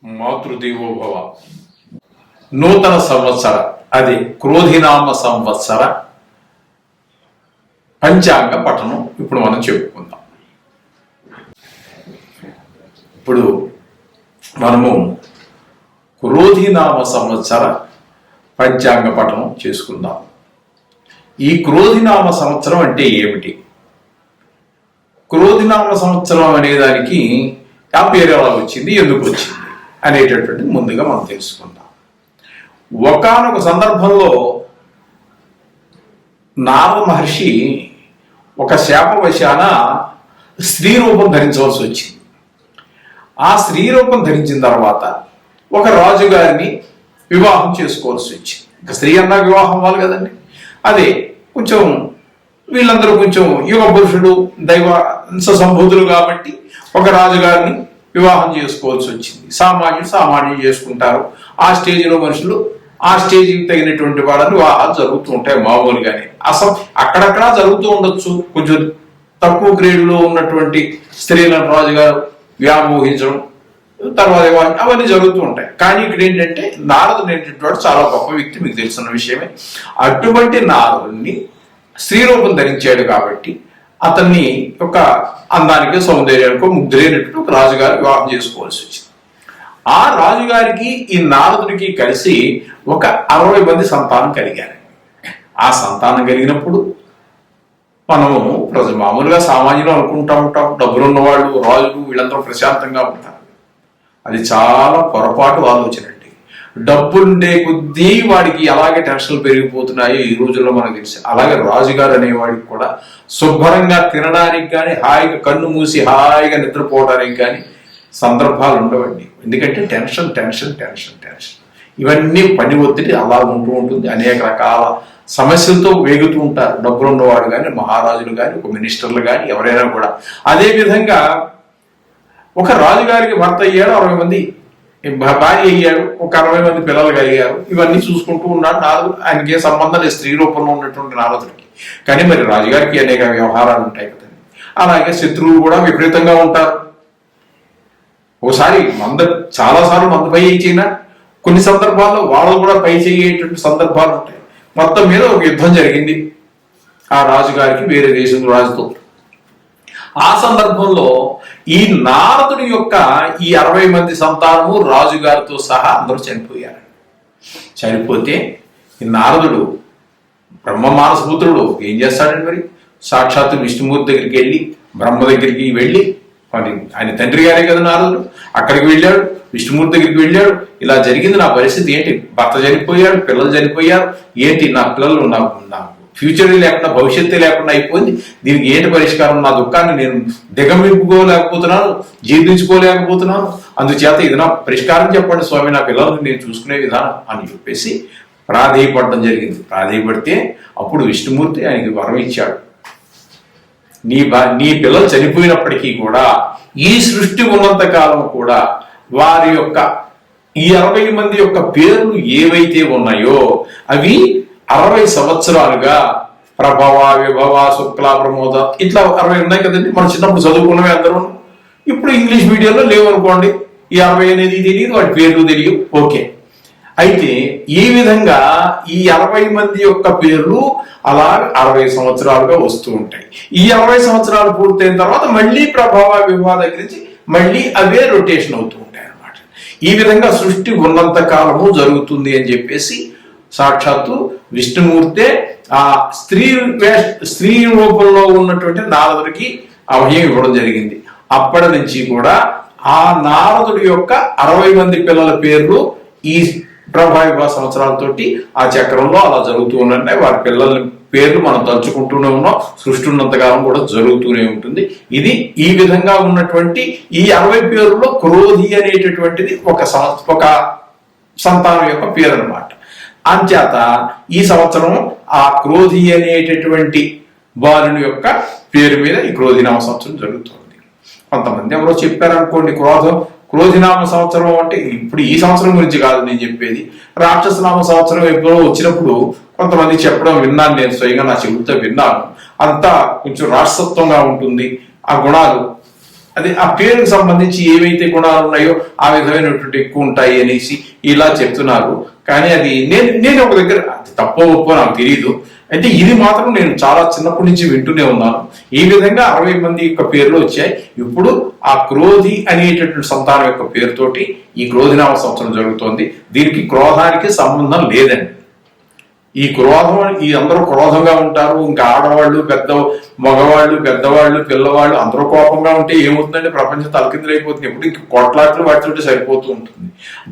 మాతృదేవోభవ. నూతన సంవత్సర అది క్రోధినామ సంవత్సర పంచాంగ పఠనం ఇప్పుడు మనం చెప్పుకుందాం. ఇప్పుడు మనము క్రోధినామ సంవత్సర పంచాంగ పఠనం చేసుకుందాం. ఈ క్రోధినామ సంవత్సరం అంటే ఏమిటి? క్రోధినామ సంవత్సరం అనే దానికి ఆ పేరు ఎలా వచ్చింది, ఎందుకు వచ్చింది అనేటటువంటి ముందుగా మనం తెలుసుకుందాం. ఒకానొక సందర్భంలో నారద మహర్షి ఒక శాపవశాన స్త్రీ రూపం ధరించవలసి వచ్చింది. ఆ స్త్రీ రూపం ధరించిన తర్వాత ఒక రాజుగారిని వివాహం చేసుకోవాల్సి వచ్చింది. ఇంకా స్త్రీ అన్నా వివాహం అవ్వాలి కదండి. అదే కొంచెం వీళ్ళందరూ కొంచెం యుగ పురుషుడు దైవ సంభూతులు కాబట్టి ఒక రాజుగారిని వివాహం చేసుకోవాల్సి వచ్చింది. సామాన్యులు చేసుకుంటారు. ఆ స్టేజ్లో మనుషులు ఆ స్టేజ్కి తగినటువంటి వాళ్ళని వివాహాలు జరుగుతూ ఉంటాయి మామూలుగానే. అసలు అక్కడక్కడ జరుగుతూ ఉండొచ్చు. కొంచెం తక్కువ గ్రేడ్లో ఉన్నటువంటి స్త్రీలను రాజుగారు వ్యామోహించడం, తర్వాత అవన్నీ జరుగుతూ ఉంటాయి. కానీ ఇక్కడ ఏంటంటే నారదుడు ఏంటంటే వాడు చాలా గొప్ప వ్యక్తి, మీకు తెలిసిన విషయమే. అటువంటి నారదుడిని స్త్రీ రూపం ధరించాడు కాబట్టి అతన్ని ఒక అందానికి సౌందర్యానికి ముగ్ధులైనటువంటి ఒక రాజుగారు వివాహం చేసుకోవాల్సి వచ్చింది. ఆ రాజుగారికి ఈ నారదుడికి కలిసి ఒక 60 మంది సంతానం కలిగారు. ఆ సంతానం కలిగినప్పుడు మనము మామూలుగా సామాన్యులు అనుకుంటా ఉంటాం, డబ్బులు ఉన్నవాళ్ళు రాజులు వీళ్ళందరూ ప్రశాంతంగా ఉంటారు. అది చాలా పొరపాటు ఆలోచన అండి. డబ్బులుండే కొద్దీ వాడికి అలాగే టెన్షన్లు పెరిగిపోతున్నాయి ఈ రోజుల్లో మనకు తెలుసు. అలాగే రాజుగారు అనేవాడికి కూడా శుభ్రంగా తినడానికి కానీ హాయిగా కన్ను మూసి హాయిగా నిద్రపోవడానికి కానీ సందర్భాలు ఉండవండి. ఎందుకంటే టెన్షన్ టెన్షన్ టెన్షన్ టెన్షన్ ఇవన్నీ పని ఒత్తిడి అలా ఉంటూ ఉంటుంది. అనేక రకాల సమస్యలతో వేగుతూ ఉంటారు డబ్బులు ఉన్నవాడు కానీ మహారాజులు కానీ ఒక మినిస్టర్లు కానీ ఎవరైనా కూడా. అదేవిధంగా ఒక రాజుగారికి భర్త అయ్యాడు, 60 మంది భార్య అయ్యాడు, ఒక 60 మంది పిల్లలు కలిగారు. ఇవన్నీ చూసుకుంటూ ఉన్నాడు నారదుడు. ఆయనకి ఏ సంబంధం లేదు స్త్రీ రూపంలో ఉన్నటువంటి నారదుడికి. కానీ మరి రాజుగారికి అనేక వ్యవహారాలు ఉంటాయి కదండి. అలాగే శత్రువులు కూడా విపరీతంగా ఉంటారు. ఒకసారి చాలాసార్లు మంద పై చేయినా కొన్ని సందర్భాల్లో వాళ్ళు కూడా పై చేయేటువంటి సందర్భాలు ఉంటాయి. మొత్తం మీద ఒక యుద్ధం జరిగింది ఆ రాజుగారికి వేరే దేశం రాజుతో. ఆ సందర్భంలో ఈ నారదుడి యొక్క ఈ 60 మంది సంతానము రాజుగారితో సహా అందరూ చనిపోయారు. చనిపోతే ఈ నారదుడు బ్రహ్మ మానసపుత్రుడు ఏం చేస్తాడండి? మరి సాక్షాత్తు విష్ణుమూర్తి దగ్గరికి వెళ్ళి బ్రహ్మ దగ్గరికి వెళ్ళి, మరి ఆయన తండ్రి గారే కదా నారదుడు, అక్కడికి వెళ్ళాడు. విష్ణుమూర్తి దగ్గరికి వెళ్ళాడు. ఇలా జరిగింది, నా పరిస్థితి ఏంటి? భర్త చనిపోయాడు, పిల్లలు చనిపోయారు, ఏంటి నా పిల్లలు నాకు ఫ్యూచర్ లేకుండా భవిష్యత్తు లేకుండా అయిపోయింది, దీనికి ఏంటి పరిష్కారం? నా దుఃఖాన్ని నేను దిగమింపుకోలేకపోతున్నాను, జీర్ణించుకోలేకపోతున్నాను, అందుచేత ఇది నా పరిష్కారం చెప్పండి స్వామి, నా పిల్లలను నేను చూసుకునే విధానం అని చెప్పేసి ప్రాధేయపడడం జరిగింది. ప్రాధేయపడితే అప్పుడు విష్ణుమూర్తి ఆయనకి వరం ఇచ్చాడు. నీ పిల్లలు చనిపోయినప్పటికీ కూడా ఈ సృష్టి ఉన్నంత కాలం కూడా వారి యొక్క ఈ 60 మంది యొక్క పేర్లు ఏవైతే ఉన్నాయో అవి 60 సంవత్సరాలుగా ప్రభవ, విభవ, శుక్ల, ప్రమోద ఇట్లా 60 ఉన్నాయి కదండి. మనం చిన్నప్పుడు చదువుకున్నవి అందరూ. ఇప్పుడు ఇంగ్లీష్ మీడియంలో లేవనుకోండి, ఈ 60 అనేది తెలియదు, వాటి పేర్లు తెలియదు. ఓకే, అయితే ఈ విధంగా ఈ 60 మంది యొక్క పేర్లు అలా 60 సంవత్సరాలుగా వస్తూ ఉంటాయి. ఈ 60 సంవత్సరాలు పూర్తయిన తర్వాత మళ్ళీ ప్రభావ, విభవ దగ్గర నుంచి మళ్ళీ అవే రొటేషన్ అవుతూ ఉంటాయి అన్నమాట. ఈ విధంగా సృష్టి ఉన్నంత కాలము జరుగుతుంది అని చెప్పేసి సాక్షాత్తు విష్ణుమూర్తే ఆ స్త్రీ రూపంలో ఉన్నటువంటి నారదుడికి అభయం ఇవ్వడం జరిగింది. అప్పటి నుంచి కూడా ఆ నారదుడి యొక్క 60 మంది పిల్లల పేర్లు ఈ ప్రభావిభ సంవత్సరాలతోటి ఆ చక్రంలో అలా జరుగుతూ ఉన్నాయి. వారి పిల్లల పేర్లు మనం తలుచుకుంటూనే ఉన్నాం. సృష్టి ఉన్నంతకాలం కూడా జరుగుతూనే ఉంటుంది. ఇది ఈ విధంగా ఉన్నటువంటి ఈ 60 పేర్లలో క్రోధి అనేటటువంటిది ఒక సంతానం యొక్క పేరు అన్నమాట. అంచేత ఈ సంవత్సరం ఆ క్రోధి అనేటటువంటి బాలుని యొక్క పేరు మీద ఈ క్రోధినామ సంవత్సరం జరుగుతుంది. కొంతమంది ఎవరో చెప్పారనుకోండి, క్రోధినామ సంవత్సరం అంటే ఇప్పుడు ఈ సంవత్సరం గురించి కాదు నేను చెప్పేది, రాక్షసనామ సంవత్సరం ఎప్పుడో వచ్చినప్పుడు కొంతమంది చెప్పడం విన్నాను, నేను స్వయంగా నా చెబుతూ విన్నాను. అంతా కొంచెం రాక్షసత్వంగా ఉంటుంది, ఆ గుణాలు అది ఆ పేరుకు సంబంధించి ఏవైతే గుణాలు ఉన్నాయో ఆ విధమైనటువంటి ఎక్కువ ఉంటాయి అనేసి ఇలా చెప్తున్నారు. కానీ అది నేను ఒక దగ్గర అది తప్పో ఒప్పో నాకు తెలియదు. అయితే ఇది మాత్రం నేను చాలా చిన్నప్పటి నుంచి వింటూనే ఉన్నాను. ఈ విధంగా 60 మంది యొక్క పేర్లు వచ్చాయి. ఇప్పుడు ఆ క్రోధి అనేటటువంటి సంతానం యొక్క పేరుతోటి ఈ క్రోధినామ సంవత్సరం జరుగుతోంది. దీనికి క్రోధానికి సంబంధం లేదండి. ఈ క్రోధం, ఈ అందరూ క్రోధంగా ఉంటారు. ఇంకా ఆడవాళ్ళు, మగవాళ్ళు, పెద్దవాళ్ళు, పిల్లవాళ్ళు అందరూ కోపంగా ఉంటే ఏమవుతుందంటే ప్రపంచం తలకిందులైపోతుంది. ఎప్పుడు కొట్లాట్లు వాటితోటి సరిపోతూ ఉంటుంది.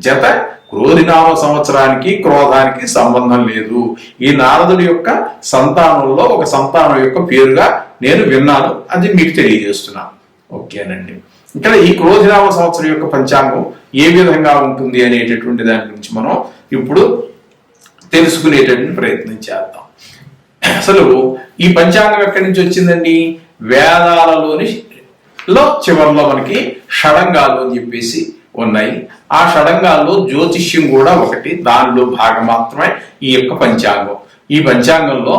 జత క్రోధినామ సంవత్సరానికి క్రోధానికి సంబంధం లేదు. ఈ నారదుడి యొక్క సంతానంలో ఒక సంతానం యొక్క పేరుగా నేను విన్నాను, అది మీకు తెలియజేస్తున్నాను. ఓకేనండి. ఇక్కడ ఈ క్రోధినామ సంవత్సరం యొక్క పంచాంగం ఏ విధంగా ఉంటుంది అనేటటువంటి దాని గురించి మనం ఇప్పుడు తెలుసుకునేటటువంటి ప్రయత్నం చేద్దాం. అసలు ఈ పంచాంగం ఎక్కడి నుంచి వచ్చిందండి? వేదాలలోని చివరిలో మనకి షడంగాలు అని చెప్పేసి ఉన్నాయి. ఆ షడంగాల్లో జ్యోతిష్యం కూడా ఒకటి, దానిలో భాగం మాత్రమే ఈ యొక్క పంచాంగం. ఈ పంచాంగంలో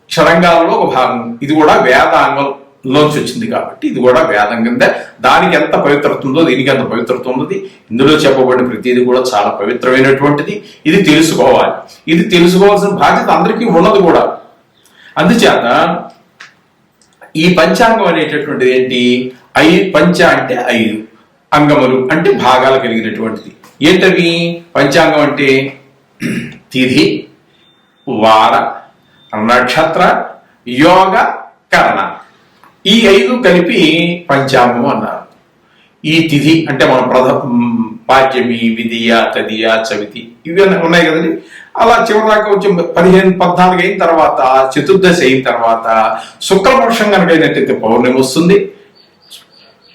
షడంగాల్లో ఒక భాగం, ఇది కూడా వేదాంగంలోంచి వచ్చింది కాబట్టి ఇది కూడా వేదం కింద. దానికి ఎంత పవిత్రత ఉందో దీనికి ఎంత పవిత్రత ఉన్నది. ఇందులో చెప్పబడిన ప్రతిదీ కూడా చాలా పవిత్రమైనటువంటిది. ఇది తెలుసుకోవాలి. ఇది తెలుసుకోవాల్సిన బాధ్యత అందరికీ ఉన్నది కూడా. అందుచేత ఈ పంచాంగం అనేటటువంటిది ఏంటి? పంచ అంటే 5, అంగములు అంటే భాగాలు కలిగినటువంటిది. ఏంటవి? పంచాంగం అంటే తిథి, వార, నక్షత్ర, యోగ, కరణ, ఈ 5 కలిపి పంచాంగం అన్నారు. ఈ తిథి అంటే మన పాడ్యమి, విధియ, తదియ, చవితి ఇవి ఉన్నాయి కదండి. అలా చివరిదాకా వచ్చి 15-14 అయిన తర్వాత, చతుర్దశి అయిన తర్వాత శుక్లపక్షం కనుక అయినట్టయితే పౌర్ణమి వస్తుంది.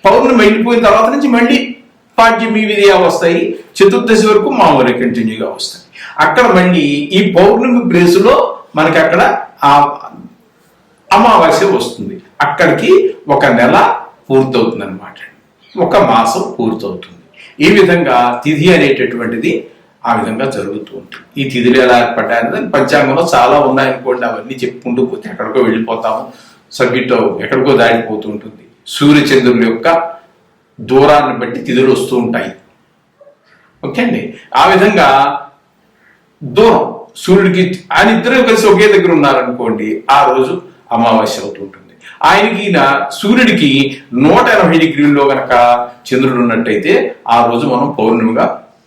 పౌర్ణమి వెళ్ళిపోయిన తర్వాత నుంచి మళ్ళీ పాడ్యమి, విధియ వస్తాయి. చతుర్దశి వరకు మామూలు కంటిన్యూగా వస్తాయి. అక్కడ మళ్ళీ ఈ పౌర్ణమి ప్లేసులో మనకి అక్కడ ఆ అమావాస్య వస్తుంది. అక్కడికి ఒక నెల పూర్తవుతుంది అనమాట, ఒక మాసం పూర్తవుతుంది. ఈ విధంగా తిథి అనేటటువంటిది ఆ విధంగా జరుగుతూ ఉంటుంది. ఈ తిథులు ఎలా ఏర్పడ్డాయని పంచాంగంలో చాలా ఉన్నాయనుకోండి. అవన్నీ చెప్పుకుంటూ పోతే ఎక్కడికో వెళ్ళిపోతాము, సబ్జెక్ట్ ఎక్కడికో దాటిపోతూ ఉంటుంది. సూర్యచంద్రుల యొక్క దూరాన్ని బట్టి తిథులు వస్తూ ఉంటాయి. ఓకే అండి. ఆ విధంగా దూరం సూర్యుడికి, ఆయన ఇద్దరు కలిసి ఒకే దగ్గర ఉన్నారనుకోండి, ఆ రోజు అమావాస్య అవుతూ ఉంటుంది. ఆయనకి సూర్యుడికి 180 డిగ్రీల్లో గనక చంద్రుడు ఉన్నట్టయితే ఆ రోజు మనం పౌర్ణమిగా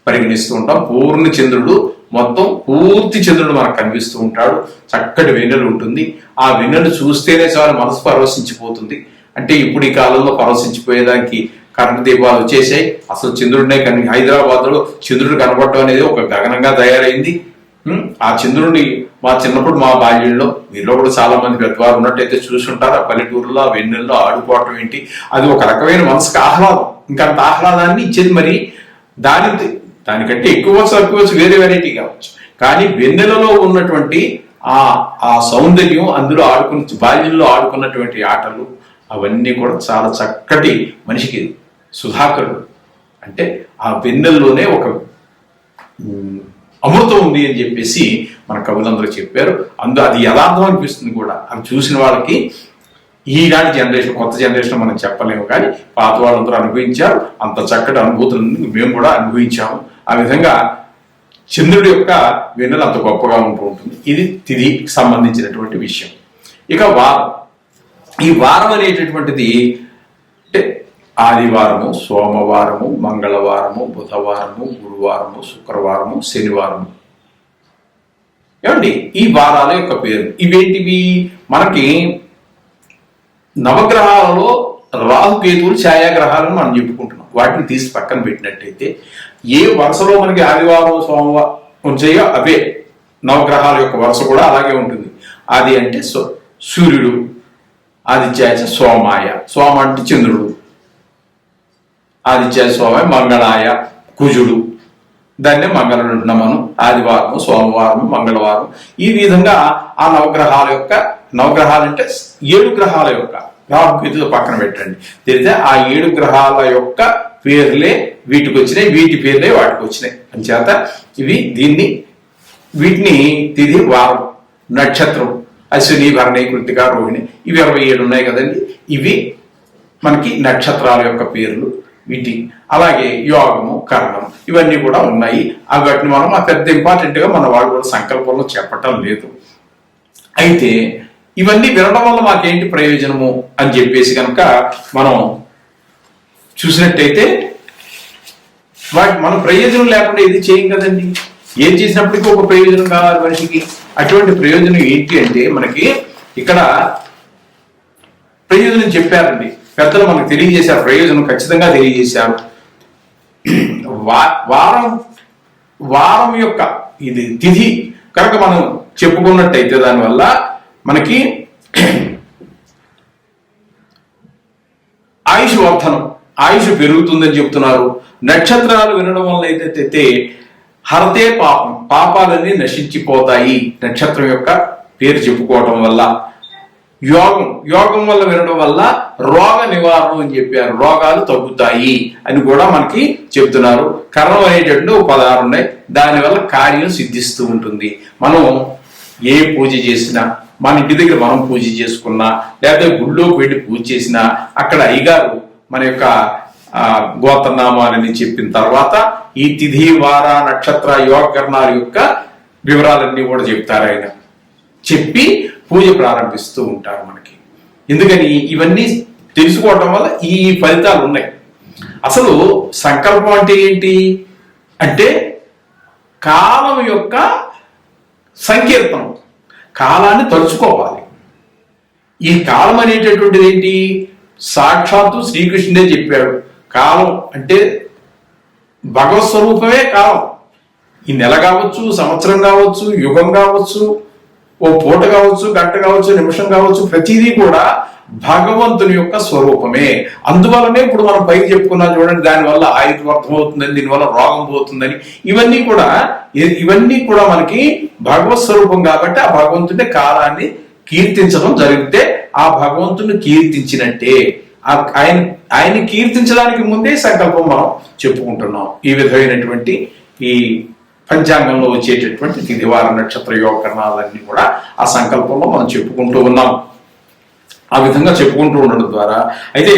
పరిగణిస్తూ ఉంటాం. పూర్ణ చంద్రుడు, మొత్తం పూర్తి చంద్రుడు మనకు కనిపిస్తూ ఉంటాడు. చక్కటి వెన్నెలు ఉంటుంది. ఆ వెన్నెలు చూస్తేనే చాలా మనసు పరవశించిపోతుంది. అంటే ఇప్పుడు ఈ కాలంలో పరవశించిపోయేదానికి కరెంట్ దీపాలు వచ్చేసాయి. అసలు చంద్రుడినే హైదరాబాద్ లో చంద్రుడు కనపడటం అనేది ఒక గగనంగా తయారైంది. ఆ చంద్రుడిని మా చిన్నప్పుడు, మా బాల్యంలో, మీలో కూడా చాలా మంది పెద్దవారు ఉన్నట్టయితే చూసుంటారు. ఆ పల్లెటూరులో ఆ వెన్నెల్లో ఆడుకోవటం ఏంటి, అది ఒక రకమైన మనసుకు ఆహ్లాదం. ఇంకంత ఆహ్లాదాన్ని ఇచ్చేది మరి దానికంటే ఎక్కువ తక్కువ వేరే వెరైటీ కావచ్చు. కానీ వెన్నెలలో ఉన్నటువంటి ఆ సౌందర్యం, అందులో బాల్యంలో ఆడుకున్నటువంటి ఆటలు, అవన్నీ కూడా చాలా చక్కటి, మనిషికి సుధాకరుడు అంటే ఆ వెన్నెల్లోనే ఒక అమృతం ఉంది అని చెప్పేసి మన కవులందరూ చెప్పారు. అది యథార్థం అనిపిస్తుంది కూడా. అది చూసిన వాళ్ళకి ఈనాటి జనరేషన్, కొత్త జనరేషన్ మనం చెప్పలేము, కానీ పాత వాళ్ళందరూ అనుభవించారు. అంత చక్కటి అనుభూతులను మేము కూడా అనుభవించాము. ఆ విధంగా చంద్రుడి యొక్క వెన్నెల అంత గొప్పగా ఉంటూ ఉంటుంది. ఇది తిథికి సంబంధించినటువంటి విషయం. ఇక వారం. ఈ వారం అనేటటువంటిది అంటే ఆదివారము, సోమవారము, మంగళవారము, బుధవారము, గురువారము, శుక్రవారము, శనివారము. ఏమండి ఈ వారాల యొక్క పేరు ఇవేంటివి? మనకి నవగ్రహాలలో రాహుకేతువులు ఛాయాగ్రహాలను మనం చెప్పుకుంటున్నాం. వాటిని తీసి పక్కన పెట్టినట్టయితే ఏ వరుసలో మనకి ఆదివారం, సోమవారం వచ్చాయో అవే నవగ్రహాల యొక్క వరుస కూడా అలాగే ఉంటుంది. ఆది అంటే సూర్యుడు, ఆదిత్యాయ సోమాయ, సోమ అంటే చంద్రుడు, ఆదిత్యాయ సోమాయ, మంగళాయ కుజుడు, దాన్నే మంగళుడు అంటున్నాం మనం. ఆదివారము, సోమవారము, మంగళవారం, ఈ విధంగా ఆ నవగ్రహాలు అంటే 7 గ్రహాల యొక్క రాహుకేతులు పక్కన పెట్టండి. తెలిస్తే ఆ 7 గ్రహాల యొక్క పేర్లే వీటికి వచ్చినాయి, వీటి పేర్లే వాటికి వచ్చినాయి. అంచేత వీటిని తిథి, వారం, నక్షత్రం అశ్విని, భరణి, కృతిక, రోహిణి, ఇవి 27 ఉన్నాయి కదండి. ఇవి మనకి నక్షత్రాల యొక్క పేర్లు వీటి, అలాగే యోగము, కరణం ఇవన్నీ కూడా ఉన్నాయి. వాటిని మనం పెద్ద ఇంపార్టెంట్గా మన వాళ్ళు కూడా సంకల్పంలో చెప్పటం లేదు. అయితే ఇవన్నీ వినడం వల్ల మాకేంటి ప్రయోజనము అని చెప్పేసి కనుక మనం చూసినట్టయితే మనం ప్రయోజనం లేకుండా ఏది చేయం కదండి. ఏం చేసినప్పటికీ ఒక ప్రయోజనం కావాలి మనిషికి. అటువంటి ప్రయోజనం ఏంటి అంటే మనకి ఇక్కడ ప్రయోజనం చెప్పారండి పెద్దలు, మనకు తెలియజేశారు. ప్రయోజనం ఖచ్చితంగా తెలియజేశారు. వారం యొక్క ఇది తిథి కనుక మనం చెప్పుకున్నట్టయితే దానివల్ల మనకి ఆయుష్ వర్ధనం, ఆయుష్ పెరుగుతుందని చెప్తున్నారు. నక్షత్రాలు వినడం వల్ల అయితే హరతే పాపం, పాపాలన్నీ నశించిపోతాయి నక్షత్రం యొక్క పేరు చెప్పుకోవటం వల్ల. యోగం వల్ల వినడం వల్ల రోగ నివారణ అని చెప్పారు, రోగాలు తగ్గుతాయి అని కూడా మనకి చెప్తున్నారు. కరణం అనేటటువంటి ఒక పదాలు ఉన్నాయి, దానివల్ల కార్యం సిద్ధిస్తూ ఉంటుంది. మనం ఏ పూజ చేసినా, మన ఇంటి దగ్గర మనం పూజ చేసుకున్నా, లేకపోతే గుళ్ళోకి వెళ్ళి పూజ చేసినా, అక్కడ అయ్యగారు మన యొక్క గోత్రనామాలని చెప్పిన తర్వాత ఈ తిథి, వార, నక్షత్ర, యోగకరణాల యొక్క వివరాలన్నీ కూడా చెప్తారు. ఆయన చెప్పి పూజ ప్రారంభిస్తూ ఉంటారు మనకి. ఎందుకని ఇవన్నీ తెలుసుకోవటం వల్ల ఈ ఫలితాలు ఉన్నాయి. అసలు సంకల్పం అంటే ఏంటి అంటే కాలం యొక్క సంకీర్తనం, కాలాన్ని తలుచుకోవాలి. ఈ కాలం అనేటటువంటిది ఏంటి? సాక్షాత్తు శ్రీకృష్ణుడే చెప్పాడు. కాలం అంటే భగవత్ స్వరూపమే కాలం. ఈ నెల కావచ్చు, సంవత్సరం కావచ్చు, యుగం కావచ్చు, ఓ పూట కావచ్చు, గంట కావచ్చు, నిమిషం కావచ్చు, ప్రతిదీ కూడా భగవంతుని యొక్క స్వరూపమే. అందువల్లనే ఇప్పుడు మనం పైకి చెప్పుకున్నాం చూడండి, దానివల్ల ఆయుర్వర్ధం అవుతుందని, దీనివల్ల రోగం పోతుందని, ఇవన్నీ కూడా మనకి భగవత్ స్వరూపం కాబట్టి ఆ భగవంతుని కాలాన్ని కీర్తించడం జరిగితే ఆ భగవంతుని కీర్తించినట్టే. ఆయన కీర్తించడానికి ముందే సంకల్పం మనం చెప్పుకుంటున్నాం. ఈ విధమైనటువంటి ఈ పంచాంగంలో వచ్చేటటువంటి తిథి, వార, నక్షత్ర, యోగకరణాలన్నీ కూడా ఆ సంకల్పంలో మనం చెప్పుకుంటూ ఉన్నాం. ఆ విధంగా చెప్పుకుంటూ ఉండడం ద్వారా అయితే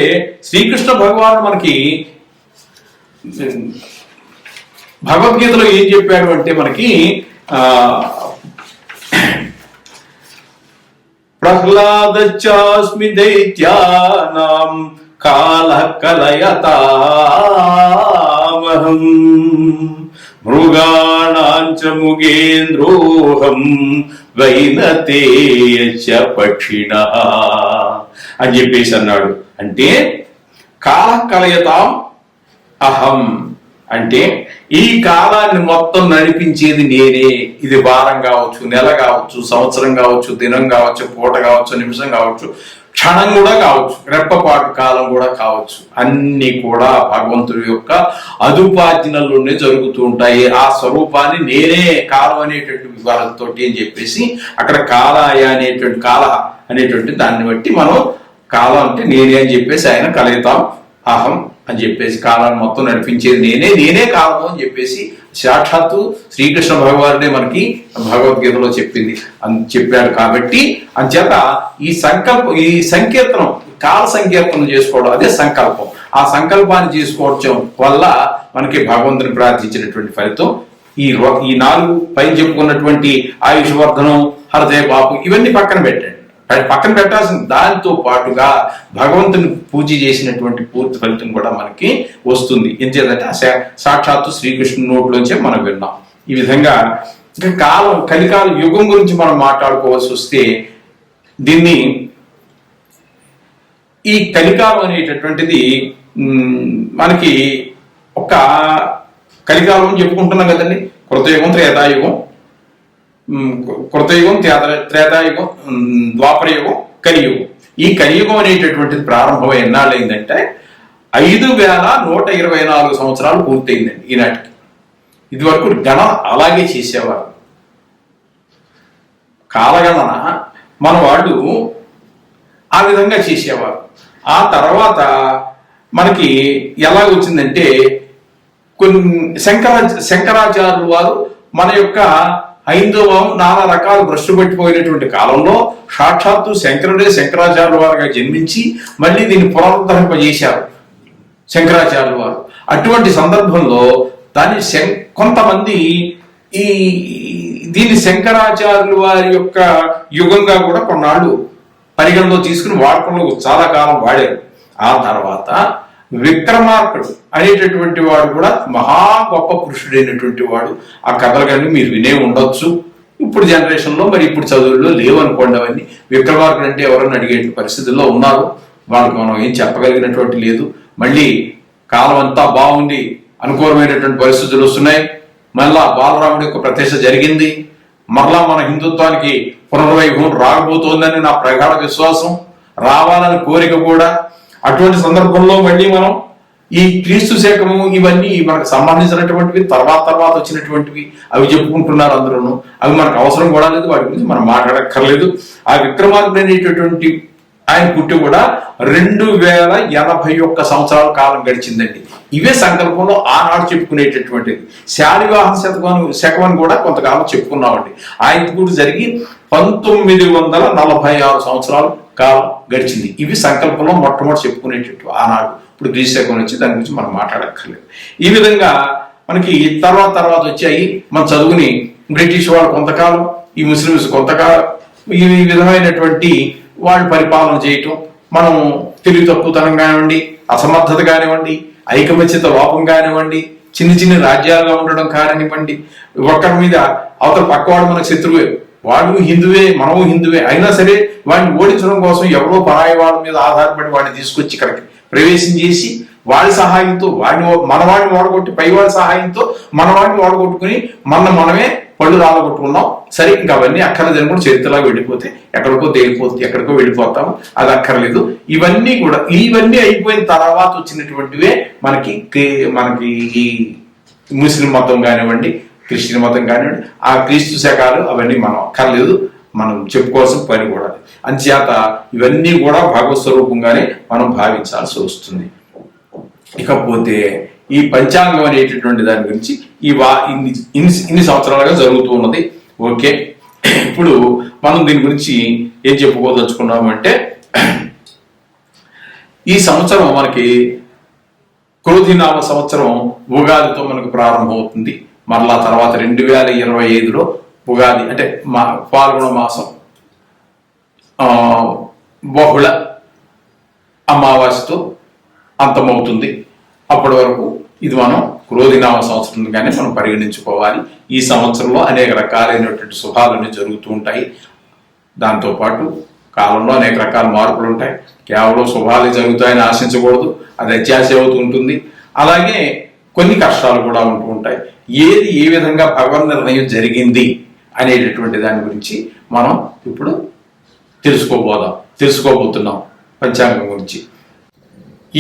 శ్రీకృష్ణ భగవానుడు మనకి భగవద్గీతలో ఏం చెప్పాడు అంటే మనకి ప్రహ్లాదచాస్మి దైత్యానాం కాల కలయతామహం మృగాణాంచ ముగేంద్రోహం వైనతేయచ పక్షిణః అని చెప్పేసి అన్నాడు. అంటే కాల కలయతాం అహం అంటే ఈ కాలాన్ని మొత్తం నడిపించేది నేనే. ఇది వారం కావచ్చు, నెల కావచ్చు, సంవత్సరం కావచ్చు, దినం కావచ్చు, పూట కావచ్చు, నిమిషం కావచ్చు, క్షణం కూడా కావచ్చు, రెప్పపాటు కాలం కూడా కావచ్చు. అన్ని కూడా భగవంతుడి యొక్క అదుపాజ్ఞల్లోనే జరుగుతూ ఉంటాయి. ఆ స్వరూపాన్ని నేనే కాలం అనేటువంటి వివరాలతో అని చెప్పేసి అక్కడ కాలాయ అనేటువంటి కాల అనేటువంటి దాన్ని బట్టి మనం కాలం అంటే నేనే అని చెప్పేసి ఆయన కలయితాం అహం అని చెప్పేసి కాలాన్ని మొత్తం నడిపించేది నేనే కాలము అని చెప్పేసి సాక్షాత్తు శ్రీకృష్ణ భగవానుడే మనకి భగవద్గీతలో చెప్పాడు. కాబట్టి అంచేత ఈ సంకీర్తనం, కాల సంకీర్తనం చేసుకోవడం అదే సంకల్పం. ఆ సంకల్పాన్ని చేసుకోవడం వల్ల మనకి భగవంతుని ప్రార్థించినటువంటి ఫలితం ఈ 4 పైన చెప్పుకున్నటువంటి ఆయుష్ వర్ధనం, హృదయ పాపం ఇవన్నీ పక్కన పెట్టాల్సిన దాంతో పాటుగా భగవంతుని పూజ చేసినటువంటి పూర్తి ఫలితం కూడా మనకి వస్తుంది. ఏం చేయాలంటే సాక్షాత్తు శ్రీకృష్ణుని నోట్లోంచే మనం విన్నాం. ఈ విధంగా ఇంకా కలికాల యుగం గురించి మనం మాట్లాడుకోవాల్సి వస్తే దీన్ని ఈ కలికాలం అనేటటువంటిది మనకి ఒక కలికాలం అని చెప్పుకుంటున్నాం కదండి. కృతయుగం, త్రేతాయుగం, కృతయుగం, త్రేతాయుగం, ద్వాపరయుగం, కలియుగం. ఈ కలియుగం అనేటటువంటిది ప్రారంభం ఎన్నాళ్ళైందంటే 5124 సంవత్సరాలు పూర్తయిందండి ఈనాటికి. ఇది వరకు గణన అలాగే చేసేవారు. కాలగణన మన వాళ్ళు ఆ విధంగా చేసేవారు. ఆ తర్వాత మనకి ఎలా వచ్చిందంటే కొన్ని శంకరాచార్యులు వారు మన యొక్క హైందవం నానా రకాలు భ్రష్టు పట్టిపోయినటువంటి కాలంలో సాక్షాత్తు శంకరుడే శంకరాచార్యుల వారుగా జన్మించి మళ్ళీ దీన్ని పునరుద్ధరింపజేశారు శంకరాచార్యుల వారు. అటువంటి సందర్భంలో దాన్ని కొంతమంది ఈ దీన్ని శంకరాచార్యుల వారి యొక్క యుగంగా కూడా కొన్నాళ్ళు పరిగణలో తీసుకుని వాడకంలో చాలా కాలం వాడారు. ఆ తర్వాత విక్రమార్కుడు అనేటటువంటి వాడు కూడా మహా గొప్ప పురుషుడైనటువంటి వాడు. ఆ కథలు కానీ మీరు వినే ఉండొచ్చు. ఇప్పుడు జనరేషన్లో మరి ఇప్పుడు చదువుల్లో లేవనుకోండి అవన్నీ. విక్రమార్కుడు అంటే ఎవరన్నా అడిగే పరిస్థితుల్లో ఉన్నారు. వాళ్ళకి మనం ఏం చెప్పగలిగినటువంటి లేదు. మళ్ళీ కాలం అంతా బాగుంది, అనుకూలమైనటువంటి పరిస్థితులు వస్తున్నాయి. మళ్ళా బాలరాముడి యొక్క ప్రతిష్ఠ జరిగింది. మరలా మన హిందుత్వానికి పునర్వైభవం రాకపోతుందని నా ప్రగాఢ విశ్వాసం, రావాలని కోరిక కూడా. అటువంటి సందర్భంలో మళ్ళీ మనం ఈ క్రీస్తు శకము ఇవన్నీ మనకు సంబంధించినటువంటివి తర్వాత వచ్చినటువంటివి అవి చెప్పుకుంటున్నారు అందరూ. అవి మనకు అవసరం కూడా లేదు, వాటి గురించి మనం మాట్లాడక్కర్లేదు. ఆ విక్రమార్కుడు అనేటటువంటి ఆయన పుట్టి కూడా 2081 సంవత్సరాల కాలం గడిచిందండి. ఇవే సంకల్పంలో ఆనాడు చెప్పుకునేటటువంటిది. శాలివాహన శకం కూడా కొంతకాలం చెప్పుకున్నామండి. ఆయన కూడా జరిగి 1946 సంవత్సరాలు కాలం గడిచింది. ఇవి సంకల్పంలో మొట్టమొదటి చెప్పుకునేటట్టు ఆనాడు. ఇప్పుడు గ్రీస్ శకం వచ్చి దాని గురించి మనం మాట్లాడక్కర్లేదు. ఈ విధంగా మనకి తర్వాత వచ్చాయి. మన చదువుని బ్రిటిష్ వాళ్ళు కొంతకాలం, ఈ ముస్లిమ్స్ కొంతకాలం, ఈ విధమైనటువంటి వాళ్ళు పరిపాలన చేయటం, మనం తెలివి తక్కువతనం కానివ్వండి, అసమర్థత కానివ్వండి, ఐకమత్యత లోపం కానివ్వండి, చిన్న రాజ్యాలుగా ఉండడం కానివ్వండి, ఒక్కరి మీద అవతల పక్కవాడు మనకు శత్రువే, వాడు హిందువే మనము హిందువే అయినా సరే వాడిని ఓడించడం కోసం ఎవరో పరాయి వాళ్ళ మీద ఆధారపడి వాడిని తీసుకొచ్చి ఇక్కడికి ప్రవేశం చేసి వాడి సహాయంతో మనవాడిని వాడగొట్టి పైవాడి సహాయంతో మనవాడిని వాడగొట్టుకుని మనమే పళ్ళు రాలగొట్టుకున్నాం. సరే, ఇంకా అవన్నీ అక్కర్లేదు కూడా చరిత్రలాగా వెళ్ళిపోతే ఎక్కడికో వెళ్ళిపోతాము, అది అక్కర్లేదు. ఇవన్నీ అయిపోయిన తర్వాత వచ్చినటువంటివే మనకి ఈ ముస్లిం మతం కానివ్వండి, క్రిస్టియన్ మతం కానివ్వండి, ఆ క్రీస్తు శకాలు అవన్నీ మనం అక్కర్లేదు, మనం చెప్పుకోవాల్సిన పని కూడా. అంచేత ఇవన్నీ కూడా భగవత్ స్వరూపంగానే మనం భావించాల్సి వస్తుంది. ఇకపోతే ఈ పంచాంగం అనేటటువంటి దాని గురించి ఇన్ని సంవత్సరాలుగా జరుగుతూ ఉన్నది. ఓకే, ఇప్పుడు మనం దీని గురించి ఏం చెప్పుకోదలుచుకున్నామంటే, ఈ సంవత్సరం మనకి క్రోధినామ సంవత్సరం ఉగాదితో మనకు ప్రారంభమవుతుంది. మరలా తర్వాత 2025లో ఉగాది అంటే పాల్గొన మాసం బహుళ అమావాస్యతో అంతమవుతుంది. అప్పటి వరకు ఇది మనం క్రోధినామ సంవత్సరంగానే మనం పరిగణించుకోవాలి. ఈ సంవత్సరంలో అనేక రకాలైనటువంటి శుభాలన్నీ జరుగుతూ ఉంటాయి. దాంతోపాటు కాలంలో అనేక రకాల మార్పులు ఉంటాయి. కేవలం శుభాలే జరుగుతాయని ఆశించకూడదు, అది అత్యాశ అవుతూ ఉంటుంది. అలాగే కొన్ని కష్టాలు కూడా ఉంటూ ఉంటాయి. ఏది ఏ విధంగా భగవన్ నిర్ణయం జరిగింది అనేటటువంటి దాని గురించి మనం ఇప్పుడు తెలుసుకోబోతున్నాం పంచాంగం గురించి.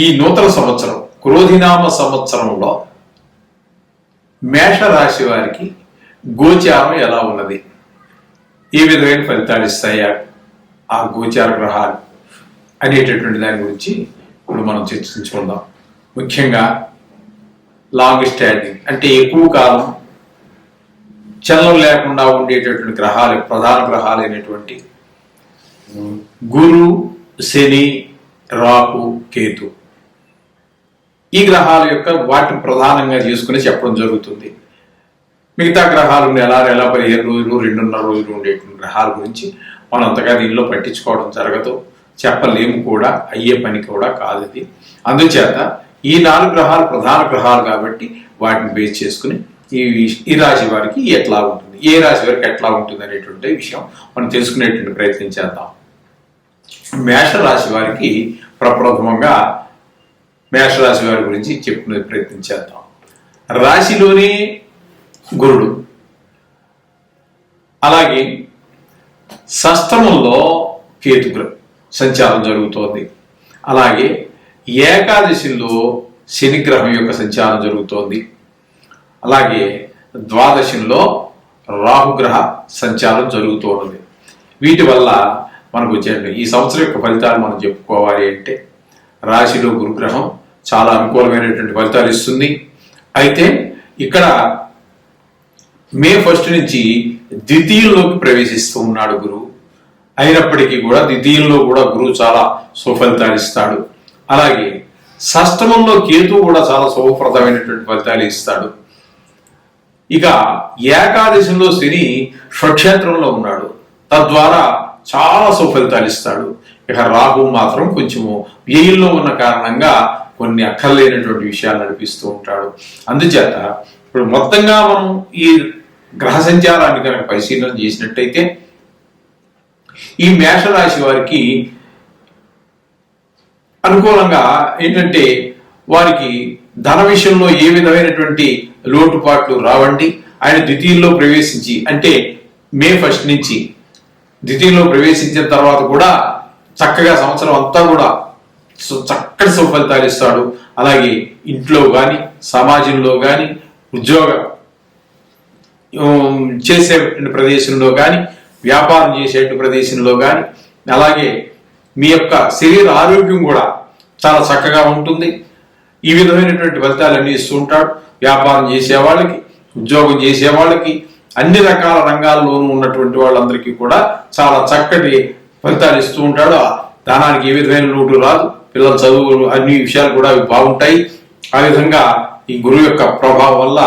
ఈ నూతన సంవత్సరం క్రోధినామ సంవత్సరంలో మేషరాశి వారికి గోచారం ఎలా ఉన్నది, ఏ విధమైన ఫలితాలు ఇస్తాయా ఆ గోచార గ్రహాలు అనేటటువంటి దాని గురించి ఇప్పుడు మనం చర్చించుకుందాం. ముఖ్యంగా లాంగ్ స్టాండింగ్ అంటే ఎక్కువ కాలం చలనం లేకుండా ఉండేటటువంటి గ్రహాలు, ప్రధాన గ్రహాలైనటువంటి గురు, శని, రాహు, కేతు, ఈ గ్రహాల యొక్క వాటిని ప్రధానంగా చేసుకుని చెప్పడం జరుగుతుంది. మిగతా గ్రహాలు నెల 15 రోజులు 2.5 రోజులు ఉండేటువంటి గ్రహాల గురించి మనం అంతగా దీనిలో పట్టించుకోవడం జరగదు, చెప్పలేము కూడా, అయ్యే పని కూడా కాదు ఇది. అందుచేత ఈ 4 గ్రహాలు ప్రధాన గ్రహాలు కాబట్టి వాటిని బేస్ చేసుకుని ఈ రాశి వారికి ఎట్లా ఉంటుంది, ఏ రాశి వారికి ఎట్లా ఉంటుంది అనేటువంటి విషయం మనం తెలుసుకునేటువంటి ప్రయత్నం చేద్దాం. మేషరాశి వారికి ప్రప్రథమంగా మేషరాశి వారి గురించి చెప్పుకునే ప్రయత్నం చేద్దాం. రాశిలోనే గురుడు, అలాగే షష్టమంలో కేతు సంచారం జరుగుతోంది. అలాగే ఏకాదశిలో శనిగ్రహం యొక్క సంచారం జరుగుతోంది. అలాగే ద్వాదశంలో రాహుగ్రహ సంచారం జరుగుతున్నది. వీటి వల్ల మనకు వచ్చేది ఈ సంవత్సరం యొక్క ఫలితాలు మనం చెప్పుకోవాలి అంటే, రాశిలో గురుగ్రహం చాలా అనుకూలమైనటువంటి ఫలితాలు ఇస్తుంది. అయితే ఇక్కడ మే 1 నుంచి ద్వితీయంలోకి ప్రవేశిస్తూ ఉన్నాడు గురువు. అయినప్పటికీ కూడా ద్వితీయంలో కూడా గురువు చాలా సుఫలితాలు ఇస్తాడు. అలాగే షష్టమంలో కేతువు కూడా చాలా శుభప్రదమైనటువంటి ఫలితాలు ఇస్తాడు. ఇక ఏకాదశంలో శని స్వక్షేత్రంలో ఉన్నాడు, తద్వారా చాలా సుఫలితాలు ఇస్తాడు. ఇక రాహు మాత్రం కొంచెము వ్యయంలో ఉన్న కారణంగా కొన్ని అక్కర్లేనటువంటి విషయాలు నడిపిస్తూ ఉంటాడు. అందుచేత ఇప్పుడు మొత్తంగా మనం ఈ గ్రహ సంచారాన్ని కనుక పరిశీలన చేసినట్టయితే ఈ మేషరాశి వారికి అనుకూలంగా ఏంటంటే వారికి ధన విషయంలో ఏ విధమైనటువంటి లోటుపాట్లు రావండి. ఆయన ద్వితీయంలో ప్రవేశించి అంటే మే 1 నుంచి ద్వితీయంలో ప్రవేశించిన తర్వాత కూడా చక్కగా సంవత్సరం అంతా కూడా చక్కటి సుఫలితాలు ఇస్తాడు. అలాగే ఇంట్లో కానీ సమాజంలో కానీ ఉద్యోగం చేసే ప్రదేశంలో కానీ వ్యాపారం చేసే ప్రదేశంలో కానీ అలాగే మీ యొక్క శరీర ఆరోగ్యం కూడా చాలా చక్కగా ఉంటుంది. ఈ విధమైనటువంటి ఫలితాలన్నీ ఇస్తూ ఉంటాడు. వ్యాపారం చేసే వాళ్ళకి, ఉద్యోగం చేసే వాళ్ళకి, అన్ని రకాల రంగాల్లోనూ ఉన్నటువంటి వాళ్ళందరికీ కూడా చాలా చక్కటి ఫలితాలు ఇస్తూ ఉంటాడు. ధనానికి ఏ విధమైన లోటు రాదు. పిల్లల చదువులు అన్ని విషయాలు కూడా అవి బాగుంటాయి. ఆ విధంగా ఈ గురువు యొక్క ప్రభావం వల్ల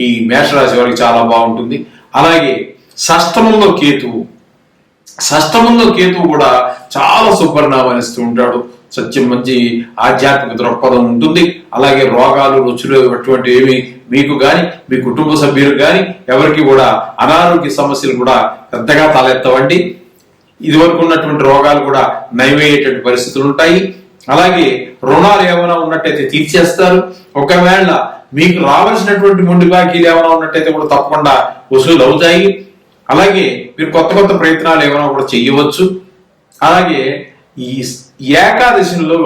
ఈ మేషరాశి వారికి చాలా బాగుంటుంది. అలాగే షష్టమంలో కేతువు కూడా చాలా సుపరిణామాలు ఇస్తూ ఉంటాడు. సత్యం మంచి ఆధ్యాత్మిక దృక్పథం ఉంటుంది. అలాగే రోగాలు, రుచులు అటువంటి ఏమి మీకు కానీ మీ కుటుంబ సభ్యులకు కానీ ఎవరికి కూడా అనారోగ్య సమస్యలు కూడా పెద్దగా తలెత్తవండి. ఇదివరకు ఉన్నటువంటి రోగాలు కూడా నయమయ్యేటువంటి పరిస్థితులు ఉంటాయి. అలాగే రుణాలు ఏమైనా ఉన్నట్టయితే తీర్చేస్తారు. ఒకవేళ మీకు రావాల్సినటువంటి మొండి బాకీలు ఏమైనా ఉన్నట్టయితే కూడా తప్పకుండా వసూలు అవుతాయి. అలాగే మీరు కొత్త ప్రయత్నాలు ఏమైనా కూడా చేయవచ్చు. అలాగే ఈ ఏకాదశిలో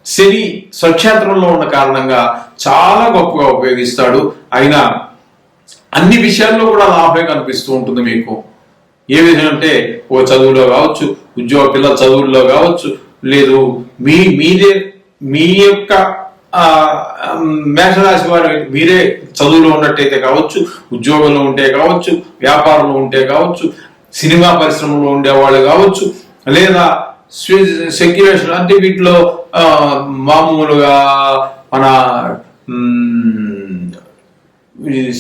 శని స్వక్షేత్రంలో ఉన్న కారణంగా చాలా గొప్పగా ఉపయోగిస్తాడు. అయినా అన్ని విషయాల్లో కూడా లాభమే కనిపిస్తూ ఉంటుంది మీకు. ఏ విధంగా అంటే ఓ చదువులో కావచ్చు, పిల్లల చదువుల్లో కావచ్చు, లేదు మీ యొక్క మేషరాశి వారు మీరే చదువులో ఉన్నట్టయితే కావచ్చు, ఉద్యోగంలో ఉంటే కావచ్చు, వ్యాపారంలో ఉంటే కావచ్చు, సినిమా పరిశ్రమలో ఉండేవాళ్ళు కావచ్చు, లేదా సెక్యులేషన్ అంటే వీటిలో మామూలుగా మన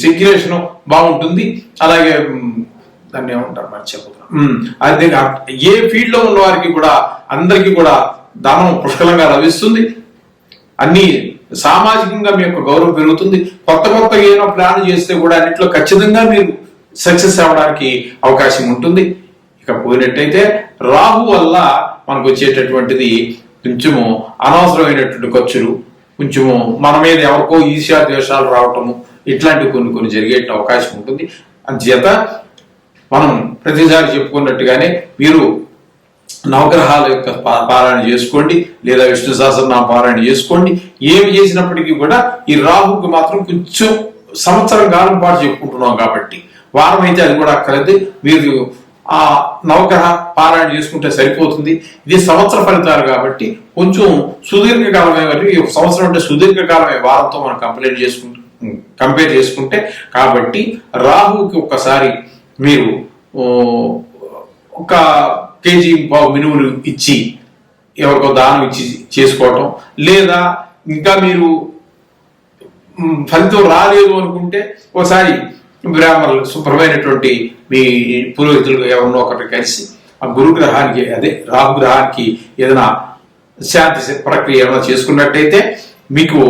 సెక్యులేషన్ బాగుంటుంది. అలాగే దాన్ని ఏమంటారు మర్చిపోతున్నాం. అదే ఏ ఫీల్డ్ లో ఉన్న వారికి కూడా అందరికీ కూడా ధనం పుష్కలంగా లభిస్తుంది. అన్ని సామాజికంగా మీ యొక్క గౌరవం పెరుగుతుంది. కొత్త ఏదో ప్లాన్ చేస్తే కూడా అన్నింటిలో ఖచ్చితంగా మీరు సక్సెస్ అవ్వడానికి అవకాశం ఉంటుంది. ఇక పోయినట్టయితే రాహు వల్ల మనకు వచ్చేటటువంటిది కొంచెము అనవసరమైనటువంటి ఖర్చులు, కొంచెము మన మీద ఎవరికో ఈర్ష్యా ద్వేషాలు రావటము, ఇట్లాంటివి కొన్ని జరిగే అవకాశం ఉంటుంది. అందుచేత మనం ప్రతిసారి చెప్పుకున్నట్టుగానే మీరు నవగ్రహాల యొక్క పారాయణ చేసుకోండి, లేదా విష్ణు సహస్రనామ పారాయణ చేసుకోండి. ఏమి చేసినప్పటికీ కూడా ఈ రాహుకి మాత్రం కొంచెం సంవత్సరం కాలం పాటు చెప్పుకుంటున్నాం కాబట్టి వారం అయితే అది కూడా అక్కర్లేదు. మీరు ఆ నవగ్రహ పారాయణ చేసుకుంటే సరిపోతుంది. ఇది సంవత్సర ఫలితాలు కాబట్టి కొంచెం సుదీర్ఘకాలమే, ఈ సంవత్సరం అంటే సుదీర్ఘకాలమే వారంతో మనం కంపేర్ చేసుకుంటే. కాబట్టి రాహుకి ఒక్కసారి మీరు 1 కేజీ మినుములు ఇచ్చి ఎవరికో దానం ఇచ్చి చేసుకోవటం, లేదా ఇంకా మీరు ఫలితం రాలేదు అనుకుంటే ఒకసారి బ్రాహ్మణులు శుభ్రమైనటువంటి మీ పురోహితులు ఎవరినో ఒకటి కలిసి ఆ గురుగ్రహానికి అదే రాహుగ్రహానికి ఏదైనా శాంతి ప్రక్రియ ఏమైనా చేసుకున్నట్టయితే మీకు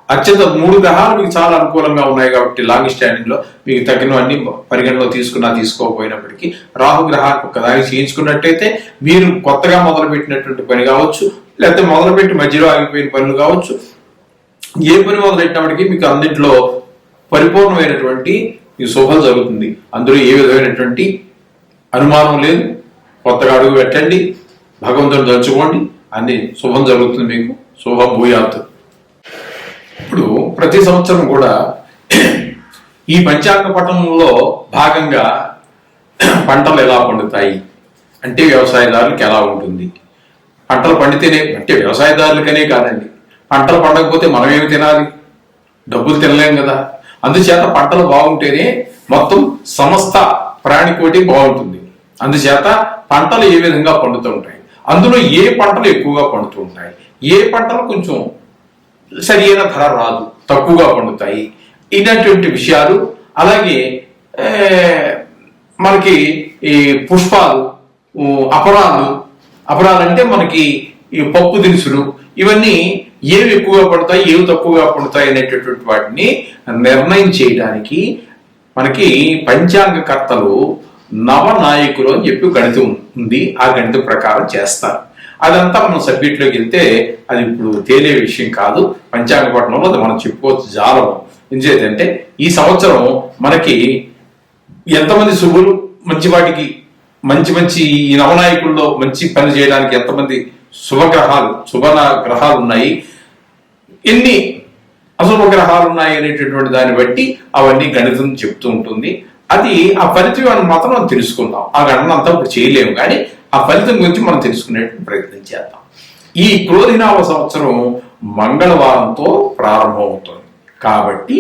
అత్యంత 3 గ్రహాలు మీకు చాలా అనుకూలంగా ఉన్నాయి కాబట్టి లాంగ్ స్టాండింగ్ లో మీకు తగినవన్నీ పరిగణలో తీసుకోకపోయినప్పటికీ రాహుగ్రహానికి ఒక్కదానికి చేయించుకున్నట్టయితే మీరు కొత్తగా మొదలుపెట్టినటువంటి పని కావచ్చు, లేకపోతే మొదలుపెట్టి మధ్యలో ఆగిపోయిన పనులు కావచ్చు, ఏ పని మొదలెట్టినప్పటికీ మీకు అన్నింటిలో పరిపూర్ణమైనటువంటి ఈ శుభం జరుగుతుంది. అందులో ఏ విధమైనటువంటి అనుమానం లేదు. కొత్తగా అడుగు పెట్టండి, భగవంతుని తలుచుకోండి, అన్ని శుభం జరుగుతుంది. మీకు శుభం భూయాత్. ఇప్పుడు ప్రతి సంవత్సరం కూడా ఈ పంచాంగ పఠనంలో భాగంగా పంటలు ఎలా పండుతాయి అంటే వ్యవసాయదారులకు ఎలా ఉంటుంది, పంటలు పండితేనే అంటే వ్యవసాయదారులకనే కాదండి, పంటలు పండకపోతే మనం ఏమి తినాలి, డబ్బులు తినలేం కదా. అందుచేత పంటలు బాగుంటేనే మొత్తం సమస్త ప్రాణికోటి బాగుంటుంది. అందుచేత పంటలు ఏ విధంగా పండుతూ ఉంటాయి, అందులో ఏ పంటలు ఎక్కువగా పండుతూ ఉంటాయి, ఏ పంటలు కొంచెం సరైన ధర రాదు, తక్కువగా పండుతాయి, ఇలాంటి విషయాలు. అలాగే మనకి ఈ పుష్పాలు, అపరాలు అంటే మనకి ఈ పప్పు దినుసులు, ఇవన్నీ ఏవి ఎక్కువగా పడతాయి, ఏవి తక్కువగా పడతాయి అనేటటువంటి వాటిని నిర్ణయం చేయడానికి మనకి పంచాంగకర్తలు నవనాయకులు అని చెప్పి గణితం ఉంది. ఆ గణితం ప్రకారం చేస్తారు. అదంతా మనం సబ్జెక్ట్లోకి వెళ్తే అది ఇప్పుడు తేలే విషయం కాదు. పంచాంగ పట్టణంలో అది మనం చెప్పుకోవచ్చు జాలం. ఎందుచేతంటే ఈ సంవత్సరం మనకి ఎంతమంది శుభులు మంచి వాటికి మంచి ఈ నవనాయకుల్లో మంచి పని చేయడానికి ఎంతమంది శుభ గ్రహాలు ఉన్నాయి, ఎన్ని అశుభ గ్రహాలు ఉన్నాయి అనేటటువంటి దాన్ని బట్టి అవన్నీ గణితం చెప్తూ ఉంటుంది. అది ఆ ఫలితం మాత్రం మనం తెలుసుకుందాం. ఆ గణన అంతా ఇప్పుడు చేయలేము, కానీ ఆ ఫలితం గురించి మనం తెలుసుకునే ప్రయత్నం చేద్దాం. ఈ క్రోధినామ సంవత్సరం మంగళవారంతో ప్రారంభమవుతుంది కాబట్టి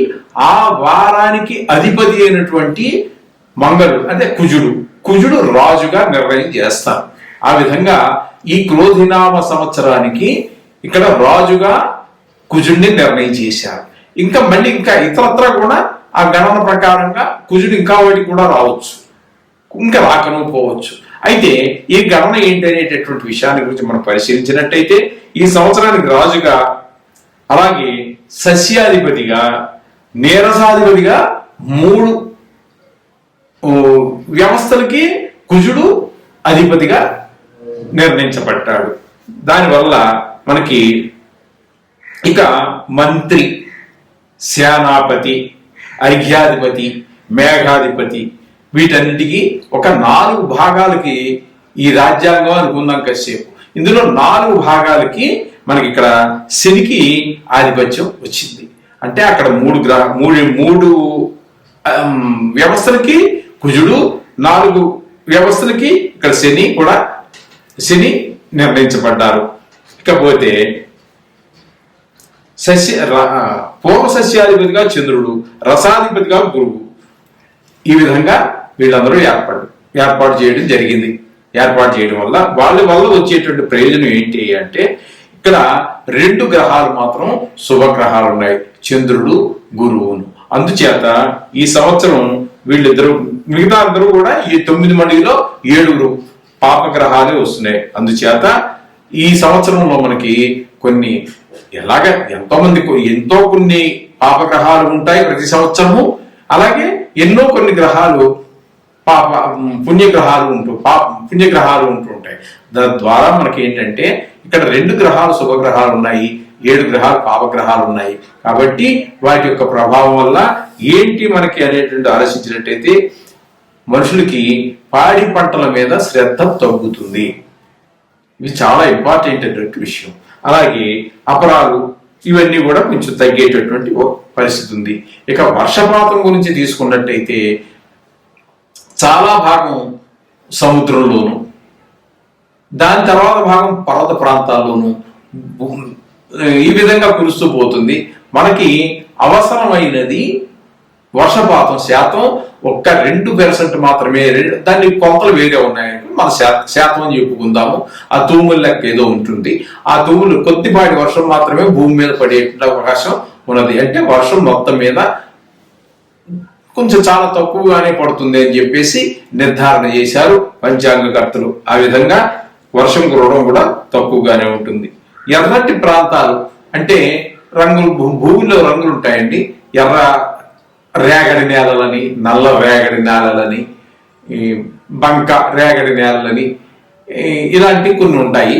ఆ వారానికి అధిపతి అయినటువంటి మంగళుడు అంటే కుజుడు రాజుగా నిర్ణయం చేస్తారు. ఆ విధంగా ఈ క్రోధినామ సంవత్సరానికి ఇక్కడ రాజుగా కుజుడిని నిర్ణయం చేశారు. ఇంకా మళ్ళీ ఇతరత్రా కూడా ఆ గణన ప్రకారంగా కుజుడు ఇంకా వాటికి కూడా రావచ్చు, ఇంకా రాకను పోవచ్చు. అయితే ఈ గణన ఏంటి అనేటటువంటి విషయాన్ని గురించి మనం పరిశీలించినట్టయితే ఈ సంవత్సరానికి రాజుగా, అలాగే సస్యాధిపతిగా, నీరసాధిపతిగా 3 వ్యవస్థలకి కుజుడు అధిపతిగా నిర్ణయించబడ్డాడు. దానివల్ల మనకి ఇక మంత్రి, సేనాపతి, అర్ఘ్యాధిపతి, మేఘాధిపతి వీటన్నిటికీ ఒక 4 భాగాలకి ఈ రాజ్యాంగం అనుకుందాం కాసేపు. ఇందులో 4 భాగాలకి మనకి ఇక్కడ శనికి ఆధిపత్యం వచ్చింది. అంటే అక్కడ 3 వ్యవస్థలకి కుజుడు, 4 వ్యవస్థలకి ఇక్కడ శని నిర్ణయించబడ్డారు. ఇకపోతే పూర్వ సస్యాధిపతిగా చంద్రుడు, రసాధిపతిగా గురువు, ఈ విధంగా వీళ్ళందరూ ఏర్పాటు చేయడం జరిగింది. ఏర్పాటు చేయడం వల్ల వాళ్ళ వచ్చేటువంటి ప్రయోజనం ఏంటి అంటే ఇక్కడ 2 గ్రహాలు మాత్రం శుభగ్రహాలు ఉన్నాయి, చంద్రుడు, గురువును. అందుచేత ఈ సంవత్సరం వీళ్ళిద్దరూ, మిగతా అందరూ కూడా ఈ 9 మందిలో 7 పాపగ్రహాలే వస్తున్నాయి. అందుచేత ఈ సంవత్సరంలో మనకి కొన్ని ఎంతో కొన్ని పాపగ్రహాలు ఉంటాయి ప్రతి సంవత్సరము. అలాగే కొన్ని గ్రహాలు పుణ్యగ్రహాలు ఉంటూ ఉంటాయి. దాని ద్వారా మనకి ఏంటంటే ఇక్కడ 2 గ్రహాలు శుభగ్రహాలు ఉన్నాయి, 7 గ్రహాలు పాపగ్రహాలు ఉన్నాయి. కాబట్టి వాటి యొక్క ప్రభావం వల్ల ఏంటి మనకి అనేటువంటి ఆలోచించినట్టయితే మనుషులకి పాడి పంటల మీద శ్రద్ధ తగ్గుతుంది. ఇది చాలా ఇంపార్టెంట్ అయినటువంటి విషయం. అలాగే అపరాలు ఇవన్నీ కూడా కొంచెం తగ్గేటటువంటి పరిస్థితి ఉంది. ఇక వర్షపాతం గురించి తీసుకున్నట్టయితే చాలా భాగం సముద్రంలోను, దాని తర్వాత భాగం పర్వత ప్రాంతాల్లోనూ ఈ విధంగా కురుస్తూ పోతుంది. మనకి అవసరమైనది వర్షపాతం శాతం 2% మాత్రమే. దాన్ని కొలతలు వేరే ఉన్నాయంటే మన శాతం అని చెప్పుకుందాము. ఆ తూముల లెక్క ఏదో ఉంటుంది. ఆ తూములు కొద్దిపాటి వర్షం మాత్రమే భూమి మీద పడే అవకాశం ఉన్నది. అంటే వర్షం మొత్తం మీద కొంచెం చాలా తక్కువగానే పడుతుంది అని చెప్పేసి నిర్ధారణ చేశారు పంచాంగకర్తలు. ఆ విధంగా వర్షం కురవడం కూడా తక్కువగానే ఉంటుంది. ఎర్రటి ప్రాంతాలు అంటే భూమిలో రంగులు ఉంటాయండి. ఎర్ర రేగడి నేలలని, నల్ల రేగడి నేలలని, బంక రేగడి నేలలని, ఇలాంటి కొన్ని ఉంటాయి.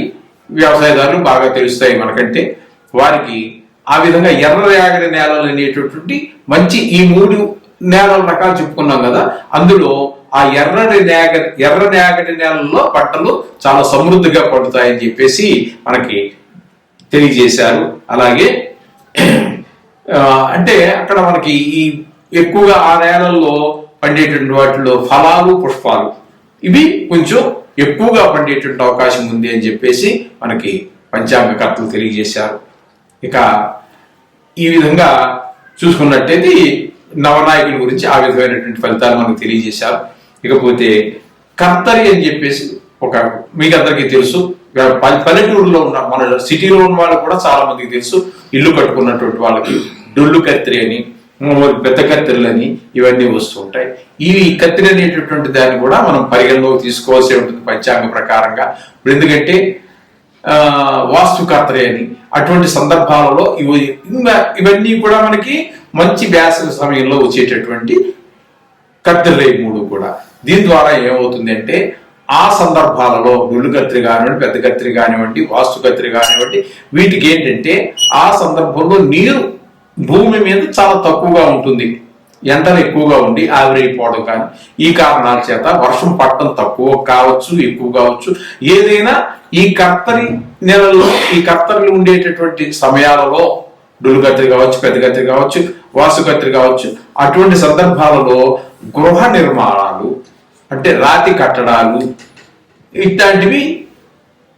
వ్యవసాయదారులు బాగా తెలుస్తాయి మనకంటే. వారికి ఆ విధంగా ఎర్ర రేగడి నేలలు అనేటటువంటి మంచి ఈ 3 నేలల రకాలు చెప్పుకున్నాం కదా, అందులో ఆ ఎర్ర రేగడి నేలల్లో పంటలు చాలా సమృద్ధిగా పండుతాయని చెప్పేసి మనకి తెలియజేశారు. అలాగే అంటే అక్కడ మనకి ఈ ఎక్కువగా ఆ నేలల్లో పండేటువంటి వాటిలో ఫలాలు, పుష్పాలు ఇవి కొంచెం ఎక్కువగా పండేటువంటి అవకాశం ఉంది అని చెప్పేసి మనకి పంచాంగకర్తలు తెలియజేశారు. ఇక ఈ విధంగా చూసుకున్నట్టయితే నవనాయకుల గురించి ఆ విధమైనటువంటి ఫలితాలు మనకు తెలియజేశారు. ఇకపోతే కర్తరి అని చెప్పేసి మీకు అందరికీ తెలుసు, పల్లెటూరులో ఉన్న మన సిటీలో ఉన్న వాళ్ళకి కూడా చాలా మందికి తెలుసు. ఇల్లు కట్టుకున్నటువంటి వాళ్ళకి డొల్లు కత్తిరి అని, పెద్ద కత్తిరలని ఇవన్నీ వస్తూ ఉంటాయి. ఈ కత్తిరి అనేటటువంటి దాన్ని కూడా మనం పరిగణలోకి తీసుకోవాల్సి ఉంటుంది పంచాంగ ప్రకారంగా. ఎందుకంటే వాస్తు కర్తరి అని అటువంటి సందర్భాలలో ఇవన్నీ కూడా మనకి మంచి వేసవి సమయంలో వచ్చేటటువంటి కత్తిరలే మూడు కూడా. దీని ద్వారా ఏమవుతుంది అంటే ఆ సందర్భాలలో డొల్లు కత్తిరి కానివ్వండి, పెద్ద కత్తిరి కానివ్వండి, వాస్తు కత్తిరి కానివ్వండి, వీటికి ఏంటంటే ఆ సందర్భంలో నీరు భూమి మీద చాలా తక్కువగా ఉంటుంది, ఎండలు ఎక్కువగా ఉండి ఆవిరైపోవడం కానీ ఈ కారణాల చేత వర్షం పట్టడం తక్కువ కావచ్చు, ఎక్కువ కావచ్చు. ఏదైనా ఈ కర్తరి నెలలో ఈ కర్తరిలు ఉండేటటువంటి సమయాలలో డొల్లు కత్తిరి కావచ్చు, పెద్ద కత్తిరి కావచ్చు, వాస్తు కత్తిరి కావచ్చు, అటువంటి సందర్భాలలో గృహ నిర్మాణాలు అంటే రాతి కట్టడాలు ఇట్లాంటివి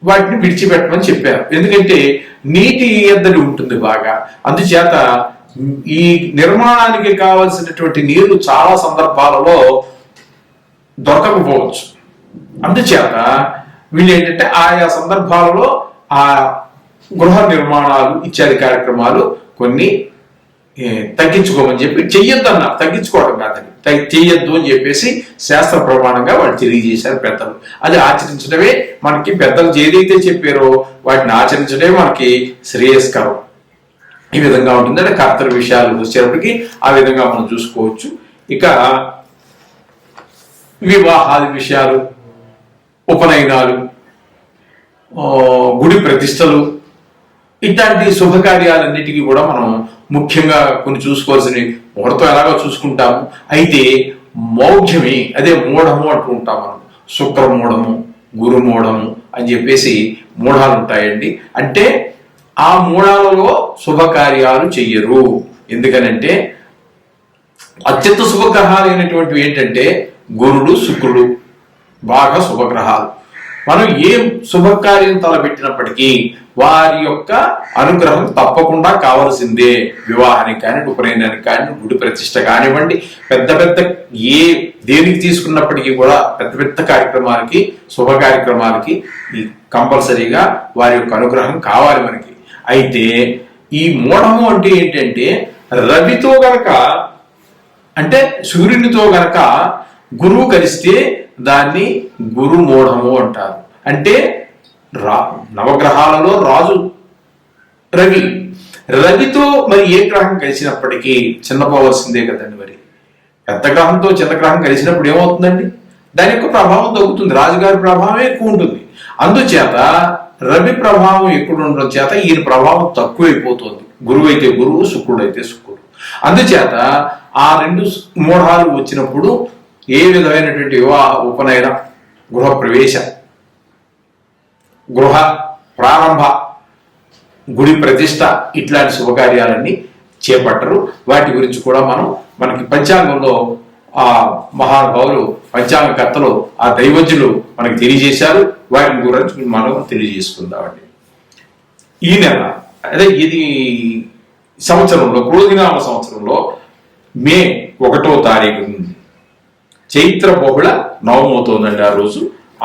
వాటిని విడిచిపెట్టమని చెప్పారు. ఎందుకంటే నీటి ఎద్దడి ఉంటుంది బాగా. అందుచేత ఈ నిర్మాణానికి కావలసినటువంటి నీరు చాలా సందర్భాలలో దొరకకపోవచ్చు. అందుచేత వీళ్ళు ఏంటంటే ఆయా సందర్భాలలో ఆ గృహ నిర్మాణాలు ఇత్యాది కార్యక్రమాలు కొన్ని తగ్గించుకోమని చెప్పి, చెయ్యొద్దన్న, తగ్గించుకోవడం కాదని, చెయ్యొద్దు అని చెప్పేసి శాస్త్ర ప్రమాణంగా వాళ్ళు తెలియజేశారు పెద్దలు. అది ఆచరించడమే మనకి పెద్దలు ఏదైతే చెప్పారో వాటిని ఆచరించడమే మనకి శ్రేయస్కరం. ఈ విధంగా ఉంటుంది. అంటే కర్తవ్య విషయాలు వచ్చేటప్పటికి ఆ విధంగా మనం చూసుకోవచ్చు. ఇక వివాహాది విషయాలు, ఉపనయనాలు, గుడి ప్రతిష్టలు ఇట్లాంటి శుభకార్యాలన్నిటికీ కూడా మనం ముఖ్యంగా కొన్ని చూసుకోవాల్సినవి ముహూర్తం ఎలాగో చూసుకుంటాము. అయితే మౌఢ్యమి, అదే మూఢము అంటూ ఉంటాం మనం. శుక్రమూఢము, గురుమూఢము అని చెప్పేసి మూఢాలు ఉంటాయండి. అంటే ఆ మూఢాలలో శుభకార్యాలు చెయ్యరు. ఎందుకనంటే అత్యంత శుభగ్రహాలు అయినటువంటివి ఏంటంటే గురుడు, శుక్రుడు బాగా శుభగ్రహాలు. మనం ఏ శుభకార్యం తలపెట్టినప్పటికీ వారి యొక్క అనుగ్రహం తప్పకుండా కావలసిందే. వివాహానికి కానీ, ఉపనయనానికి కానీ, గుడి ప్రతిష్ట కానివ్వండి, పెద్ద పెద్ద దేనికి తీసుకున్నప్పటికీ కూడా పెద్ద పెద్ద కార్యక్రమాలకి, శుభ కార్యక్రమాలకి కంపల్సరీగా వారి యొక్క అనుగ్రహం కావాలి మనకి. అయితే ఈ మూఢము అంటే ఏంటంటే రవితో గనక, అంటే సూర్యునితో గనక గురువు కలిస్తే దాన్ని గురుమూఢము అంటారు. అంటే నవగ్రహాలలో రాజు రవి, రవితో మరి ఏ గ్రహం కలిసినప్పటికీ చిన్నపోవలసిందే కదండి. మరి పెద్ద గ్రహంతో చిన్న గ్రహం కలిసినప్పుడు ఏమవుతుందండి? దాని యొక్క ప్రభావం తగ్గుతుంది, రాజుగారి ప్రభావం ఎక్కువ ఉంటుంది. అందుచేత రవి ప్రభావం ఎక్కువ ఉండడం చేత ఈయన ప్రభావం తక్కువైపోతుంది. గురువు అయితే గురువు, శుక్రుడు అయితే శుక్రుడు. అందుచేత ఆ రెండు మూఢాలు వచ్చినప్పుడు ఏ విధమైనటువంటి వివాహ, ఉపనయన, గృహ ప్రవేశ, గృహ ప్రారంభ, గుడి ప్రతిష్ట ఇట్లాంటి శుభకార్యాలన్నీ చేపట్టరు. వాటి గురించి కూడా మనకి పంచాంగంలో ఆ మహానుభావులు, పంచాంగకర్తలు, ఆ దైవజ్ఞులు మనకి తెలియజేశారు. వాటి గురించి మనం తెలియజేసుకుందామండి. ఈ నెల, అదే ఇది సంవత్సరంలో, క్రోధినామ సంవత్సరంలో మే 1వ తారీఖు నుండి చైత్ర బహుళ నవమవుతోందండి.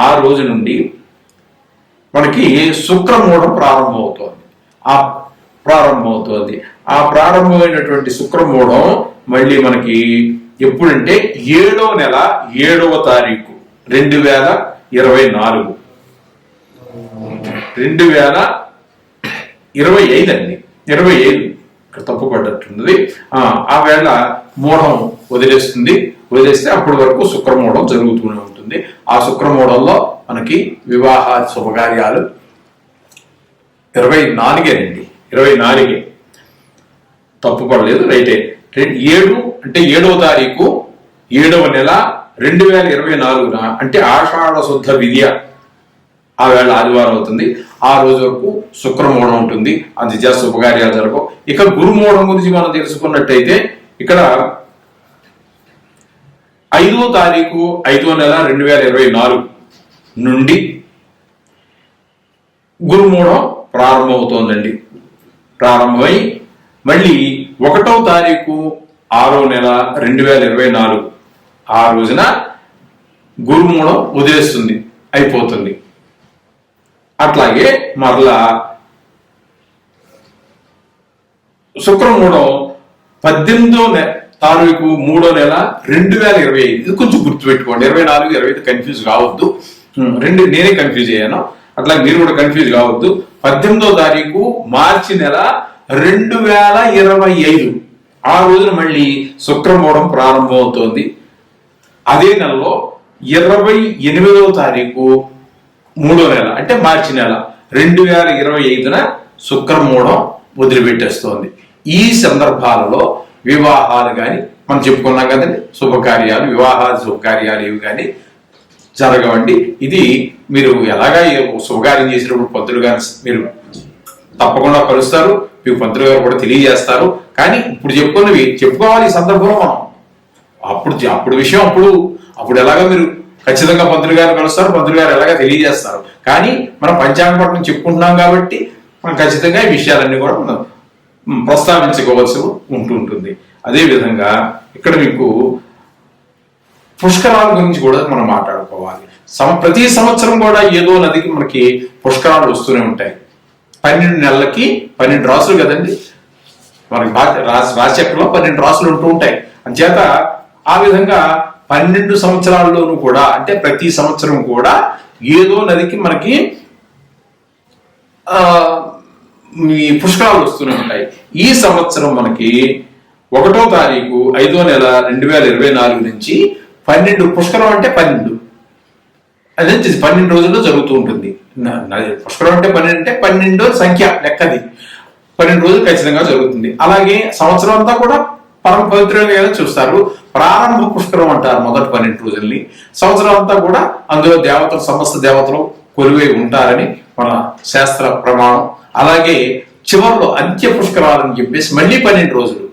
ఆ రోజు నుండి మనకి శుక్రమూఢం ప్రారంభమవుతోంది. ఆ ప్రారంభమైనటువంటి శుక్రమూఢం మళ్ళీ మనకి ఎప్పుడంటే 7వ నెల 7వ తారీఖు 2024, 2025 అండి, 25 తప్పు పడ్డట్టుంది. ఆ వేళ మూఢం వదిలేస్తే అప్పటి వరకు శుక్రమూఢం జరుగుతూనే ఉంటుంది. ఆ శుక్రమూఢంలో మనకి వివాహ శుభకార్యాలు 24 తప్పు పడలేదు, రైటే. 7 అంటే 7వ తారీఖు 7వ నెల 2024 అంటే ఆషాఢ శుద్ధ విద్య ఆ వేళ ఆదివారం అవుతుంది. ఆ రోజు వరకు శుక్రమూఢం ఉంటుంది. అందుచేత శుభకార్యాలు జరగవు. ఇక గురుమూఢం గురించి మనం తెలుసుకున్నట్టయితే ఇక్కడ 5వ తారీఖు 5వ నెల 2024 నుండి గురుమూఢం ప్రారంభమవుతోందండి. ప్రారంభమై మళ్ళీ 1వ తారీఖు 6వ నెల 2024 ఆ రోజున గురుమూఢం వదిలేస్తుంది, అయిపోతుంది. అట్లాగే మరలా శుక్రమూఢం 18వ తారీఖు 3వ నెల 2025. ఇది కొంచెం గుర్తుపెట్టుకోండి, 24, 25 కన్ఫ్యూజ్ కావద్దు. నేనే కన్ఫ్యూజ్ అయ్యాను, అట్లా మీరు కూడా కన్ఫ్యూజ్ కావద్దు. 18వ తారీఖు మార్చి నెల 2025 ఆ రోజున మళ్ళీ శుక్రమూఢం ప్రారంభమవుతోంది. అదే నెలలో 28వ తారీఖు 3వ నెల అంటే మార్చి నెల 2025న శుక్రమూఢం వదిలిపెట్టేస్తోంది. ఈ సందర్భాలలో వివాహాలు కానీ మనం చెప్పుకున్నాం కదండి, శుభకార్యాలు, వివాహాలు శుభకార్యాలు ఇవి కానీ జరగవండి. ఇది మీరు ఎలాగా శుభకార్యం చేసినప్పుడు పంతులు గారు మీరు తప్పకుండా కలుస్తారు, మీకు పంతులు గారు కూడా తెలియజేస్తారు. కానీ ఇప్పుడు చెప్పుకోవాలి ఈ సందర్భంలో మనం. అప్పుడు విషయం అప్పుడు ఎలాగా మీరు ఖచ్చితంగా పంతులు గారు కలుస్తారు, పంతులు గారు ఎలాగా తెలియజేస్తారు. కానీ మనం పంచాంగ పట్టణం చెప్పుకుంటున్నాం కాబట్టి మనం ఖచ్చితంగా ఈ విషయాలన్నీ కూడా మనం ప్రస్తావించుకోవాల్సి ఉంటుంది. అదేవిధంగా ఇక్కడ మీకు పుష్కరాల గురించి కూడా మనం మాట్లాడుకోవాలి. ప్రతి సంవత్సరం కూడా ఏదో నదికి మనకి పుష్కరాలు వస్తూనే ఉంటాయి. 12 నెలలకి 12 రాసులు కదండి మనకి రాశిచక్రంలో 12 రాసులు ఉంటూ ఉంటాయి. అంచేత ఆ విధంగా 12 సంవత్సరాల్లోనూ కూడా అంటే ప్రతి సంవత్సరం కూడా ఏదో నదికి మనకి ఈ పుష్కరాలు వస్తూనే ఉంటాయి. ఈ సంవత్సరం మనకి 1వ తారీఖు 5వ నెల 2024 నుంచి 12 పుష్కరం అంటే 12 అదే 12 రోజుల్లో జరుగుతూ ఉంటుంది. పుష్కరం అంటే 12 అంటే 12 సంఖ్య లెక్కది 12 రోజులు ఖచ్చితంగా జరుగుతుంది. అలాగే సంవత్సరం అంతా కూడా పరమ పవిత్రంగా చూస్తారు. ప్రారంభ పుష్కరం అంటారు మొదటి 12 రోజుల్ని. సంవత్సరం అంతా కూడా అందులో దేవతలు సమస్త దేవతలు కొలువై ఉంటారని మన శాస్త్ర ప్రమాణం. అలాగే చివరిలో అంత్య పుష్కరాలని చెప్పేసి మళ్ళీ 12 రోజులు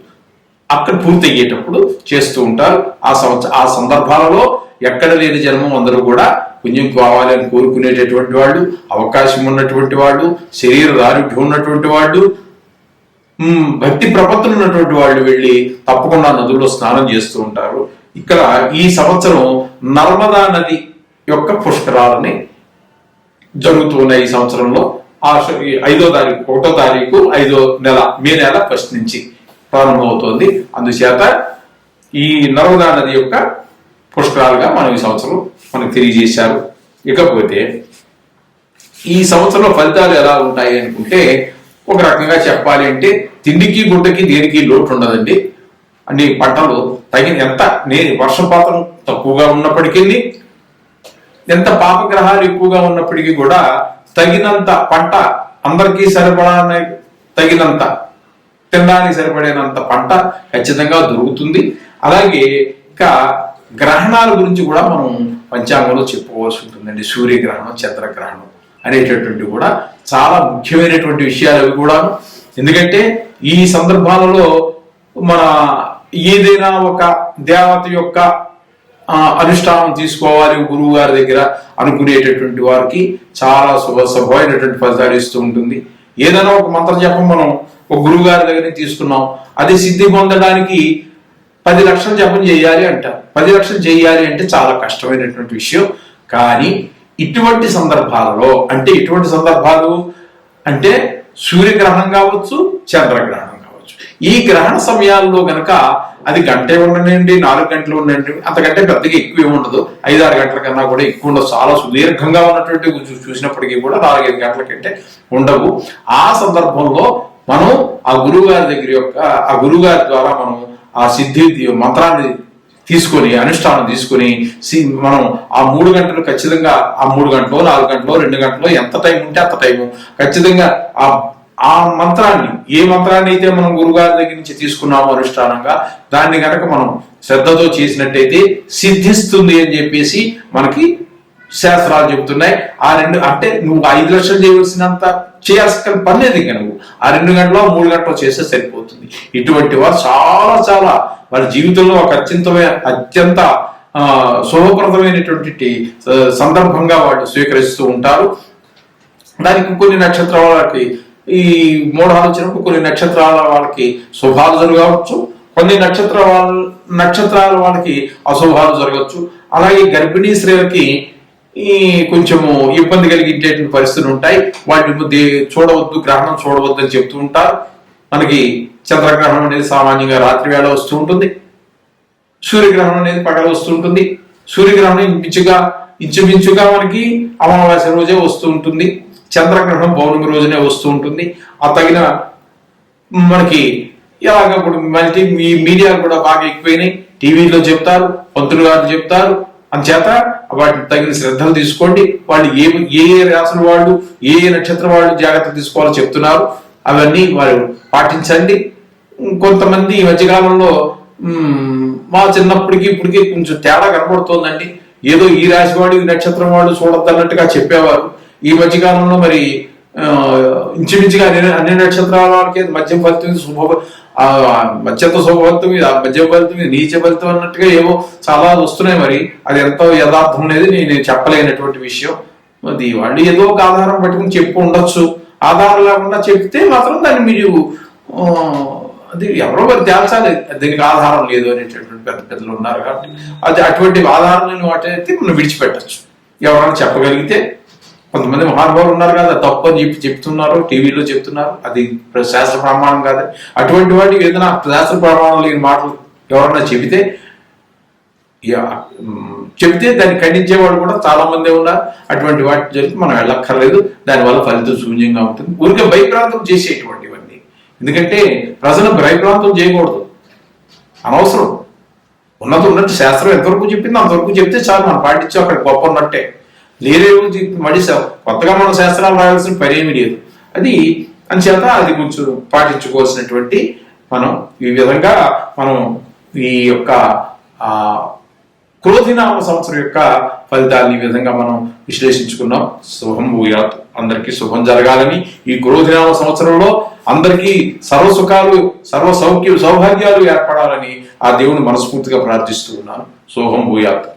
అక్కడ పూర్తి అయ్యేటప్పుడు చేస్తూ ఉంటారు. ఆ సందర్భాలలో ఎక్కడ లేని జన్మం అందరూ కూడా పుణ్యం కావాలి అని కోరుకునేటటువంటి వాళ్ళు, అవకాశం ఉన్నటువంటి వాళ్ళు, శరీర దారుఢ్యం ఉన్నటువంటి వాళ్ళు, భక్తి ప్రపత్తులు ఉన్నటువంటి వాళ్ళు వెళ్ళి తప్పకుండా నదుల్లో స్నానం చేస్తూ ఉంటారు. ఇక్కడ ఈ సంవత్సరం నర్మదా నది యొక్క పుష్కరాలని జరుగుతూ ఉన్నాయి. ఈ సంవత్సరంలో 5వ తారీఖు 1వ తారీఖు 5వ నెల మే నెల 1 నుంచి ప్రారంభమవుతోంది. అందుచేత ఈ నర్మదా నది యొక్క పుష్కరాలుగా మనం ఈ సంవత్సరం మనకు తెలియజేశారు. ఇకపోతే ఈ సంవత్సరంలో ఫలితాలు ఎలా ఉంటాయి అనుకుంటే ఒక రకంగా చెప్పాలి అంటే తిండికి గుడ్డకి దేనికి లోటు ఉండదండి. అన్ని పంటలు ఎంత వర్షపాతం తక్కువగా ఉన్నప్పటికీ, ఎంత పాపగ్రహాలు ఎక్కువగా ఉన్నప్పటికీ కూడా తగినంత పంట అందరికీ తగినంత తినడానికి సరిపడినంత పంట ఖచ్చితంగా దొరుకుతుంది. అలాగే ఇంకా గ్రహణాల గురించి కూడా మనం పంచాంగంలో చెప్పుకోవాల్సి ఉంటుందండి. సూర్యగ్రహణం, చంద్రగ్రహణం అనేటటువంటి కూడా చాలా ముఖ్యమైనటువంటి విషయాలు అవి కూడా. ఎందుకంటే ఈ సందర్భాలలో మన ఏదైనా ఒక దేవత యొక్క అనుష్ఠానం తీసుకోవాలి గురువు గారి దగ్గర అనుకునేటటువంటి వారికి చాలా శుభమైనటువంటి ఫలితాలు ఇస్తూ ఉంటుంది. ఏదైనా ఒక మంత్ర జపం మనం ఒక గురువు గారి దగ్గర తీసుకున్నాం, అది సిద్ధి పొందడానికి 10 లక్షలు జపం చేయాలి అంటారు. 10 లక్షలు చేయాలి అంటే చాలా కష్టమైనటువంటి విషయం. కానీ ఇటువంటి సందర్భాలలో ఎటువంటి సందర్భాలు అంటే సూర్యగ్రహణం కావచ్చు, చంద్రగ్రహణం కావచ్చు. ఈ గ్రహణ సమయాల్లో గనక అది గంటే ఉండనండి, 4 గంటలు ఉండండి, అంతకంటే పెద్దగా ఎక్కువ ఉండదు. 5-6 గంటల కన్నా కూడా ఎక్కువ ఉండదు. చాలా సుదీర్ఘంగా ఉన్నటువంటి చూసినప్పటికీ కూడా 4-5 గంటల కంటే ఉండవు. ఆ సందర్భంలో మనం ఆ గురువు గారి ద్వారా మనం ఆ సిద్ధి మంత్రాన్ని తీసుకొని అనుష్ఠానం తీసుకొని మనం ఆ 3 గంటలు ఖచ్చితంగా ఆ 3 గంటలో 4 గంటలో 2 గంటలో ఎంత టైం ఉంటే అంత టైము ఖచ్చితంగా ఆ మంత్రాన్ని ఏ మంత్రాన్ని అయితే మనం గురుగారి దగ్గర నుంచి తీసుకున్నామో అనుష్ఠానంగా దాన్ని కనుక మనం శ్రద్ధతో చేసినట్టయితే సిద్ధిస్తుంది అని చెప్పేసి మనకి శాస్త్రాలు చెబుతున్నాయి. ఆ 2 అంటే నువ్వు 5 లక్షలు చేయవలసినంత చేయాల్సిన పని లేదు. ఇంకా నువ్వు ఆ 2 గంటలో 3 గంటలో చేస్తే సరిపోతుంది. ఇటువంటి వారు చాలా చాలా వాళ్ళ జీవితంలో ఒక అత్యంత శుభప్రదమైనటువంటి సందర్భంగా వాళ్ళు స్వీకరిస్తూ ఉంటారు. దానికి కొన్ని నక్షత్రాల వాళ్ళకి ఈ మూఢాలు వచ్చినప్పుడు కొన్ని నక్షత్రాల వాళ్ళకి శుభాలు జరగవచ్చు, కొన్ని నక్షత్రాల వాళ్ళకి అశుభాలు జరగచ్చు. అలాగే గర్భిణీ స్త్రీలకి ఈ కొంచెము ఇబ్బంది కలిగించేటువంటి పరిస్థితులు ఉంటాయి. వాటి చూడవద్దు, గ్రహణం చూడవద్దు అని చెప్తూ ఉంటారు. మనకి చంద్రగ్రహణం అనేది సామాన్యంగా రాత్రి వేళ వస్తూ ఉంటుంది. సూర్యగ్రహణం అనేది పగల వస్తూ ఉంటుంది. సూర్యగ్రహణం ఇంచుమించుగా మనకి అమావాస్య రోజే వస్తూ ఉంటుంది. చంద్రగ్రహణం పౌర్ణమి రోజునే వస్తూ ఉంటుంది. ఆ తగిన మనకి ఎలాగ ఇప్పుడు మల్టీ మీడియాలు కూడా బాగా ఎక్కువైనాయి. టీవీలో చెప్తారు, పంతులు గారు చెప్తారు. అందుచేత వాటిని తగిన శ్రద్ధలు తీసుకోండి. వాళ్ళు ఏ రాసుల వాళ్ళు, ఏ నక్షత్రం వాళ్ళు జాగ్రత్త తీసుకోవాలో చెప్తున్నారు. అవన్నీ వారు పాటించండి. కొంతమంది ఈ మధ్యకాలంలో మా చిన్నప్పటికి ఇప్పటికీ కొంచెం తేడా కనబడుతోందండి. ఏదో ఈ రాశి వాడు, ఈ నక్షత్రం వాడు చూడద్దన్నట్టుగా చెప్పేవారు. ఈ మధ్యకాలంలో మరి ఇంచుమించుగా అన్ని నక్షత్రాల వాళ్ళకి మధ్యం ఫలితం మధ్యతో శుభఫలితం మీద, మధ్య ఫలితం మీద, నీచ ఫలితం అన్నట్టుగా ఏవో చాలా వస్తున్నాయి. మరి అది ఎంతో యథార్థం అనేది నేను చెప్పలేనటువంటి విషయం. అది వాళ్ళు ఏదో ఒక ఆధారం పట్టుకుని చెప్పు ఉండొచ్చు. ఆధారం లేకుండా చెప్తే మాత్రం దాన్ని మీరు అది ఎవరో మరి తేల్చాలి, దీనికి ఆధారం లేదు అనేటటువంటి పెద్ద పెద్దలు ఉన్నారు. కాబట్టి అది అటువంటి ఆధారం లేని వాటైతే మనం విడిచిపెట్టచ్చు. ఎవరైనా చెప్పగలిగితే, కొంతమంది మహానుభావులు ఉన్నారు కదా, తప్పు అని చెప్తున్నారు, టీవీలో చెప్తున్నారు, అది శాస్త్ర ప్రమాణం కాదు. అటువంటి వాటికి ఏదైనా శాస్త్ర ప్రమాణం లేని మాటలు ఎవరన్నా చెబితే దాన్ని ఖండించేవాడు కూడా చాలా మంది ఉన్నారు. అటువంటి వాటి జరిగి మనం వెళ్ళక్కర్లేదు. దానివల్ల ఫలితం శూన్యంగా ఉంటుంది. ఊరికే భయప్రాంతం చేసేటువంటివన్నీ. ఎందుకంటే ప్రజలు భయప్రాంతం చేయకూడదు, అనవసరం. ఉన్నట్టు శాస్త్రం ఎంతవరకు చెప్పిందో అంతవరకు చెప్తే చాలు, మనం పాటించి అక్కడ గొప్ప ఉన్నట్టే. లేదేమో మళ్ళీ కొత్తగా మనం శాస్త్రాలు రాయాల్సిన పనేమీ లేదు. అది అంచేత అది కొంచెం పాటించుకోవాల్సినటువంటి మనం ఈ విధంగా మనం ఈ యొక్క క్రోధినామ సంవత్సరం యొక్క ఫలితాన్ని ఈ విధంగా మనం విశ్లేషించుకున్నాం. శుభం భూయాత్, అందరికీ శుభం జరగాలని, ఈ క్రోధినామ సంవత్సరంలో అందరికీ సర్వసుఖాలు, సౌభాగ్యాలు ఏర్పడాలని ఆ దేవుని మనస్ఫూర్తిగా ప్రార్థిస్తూ ఉన్నాను. శుభం భూయాత్.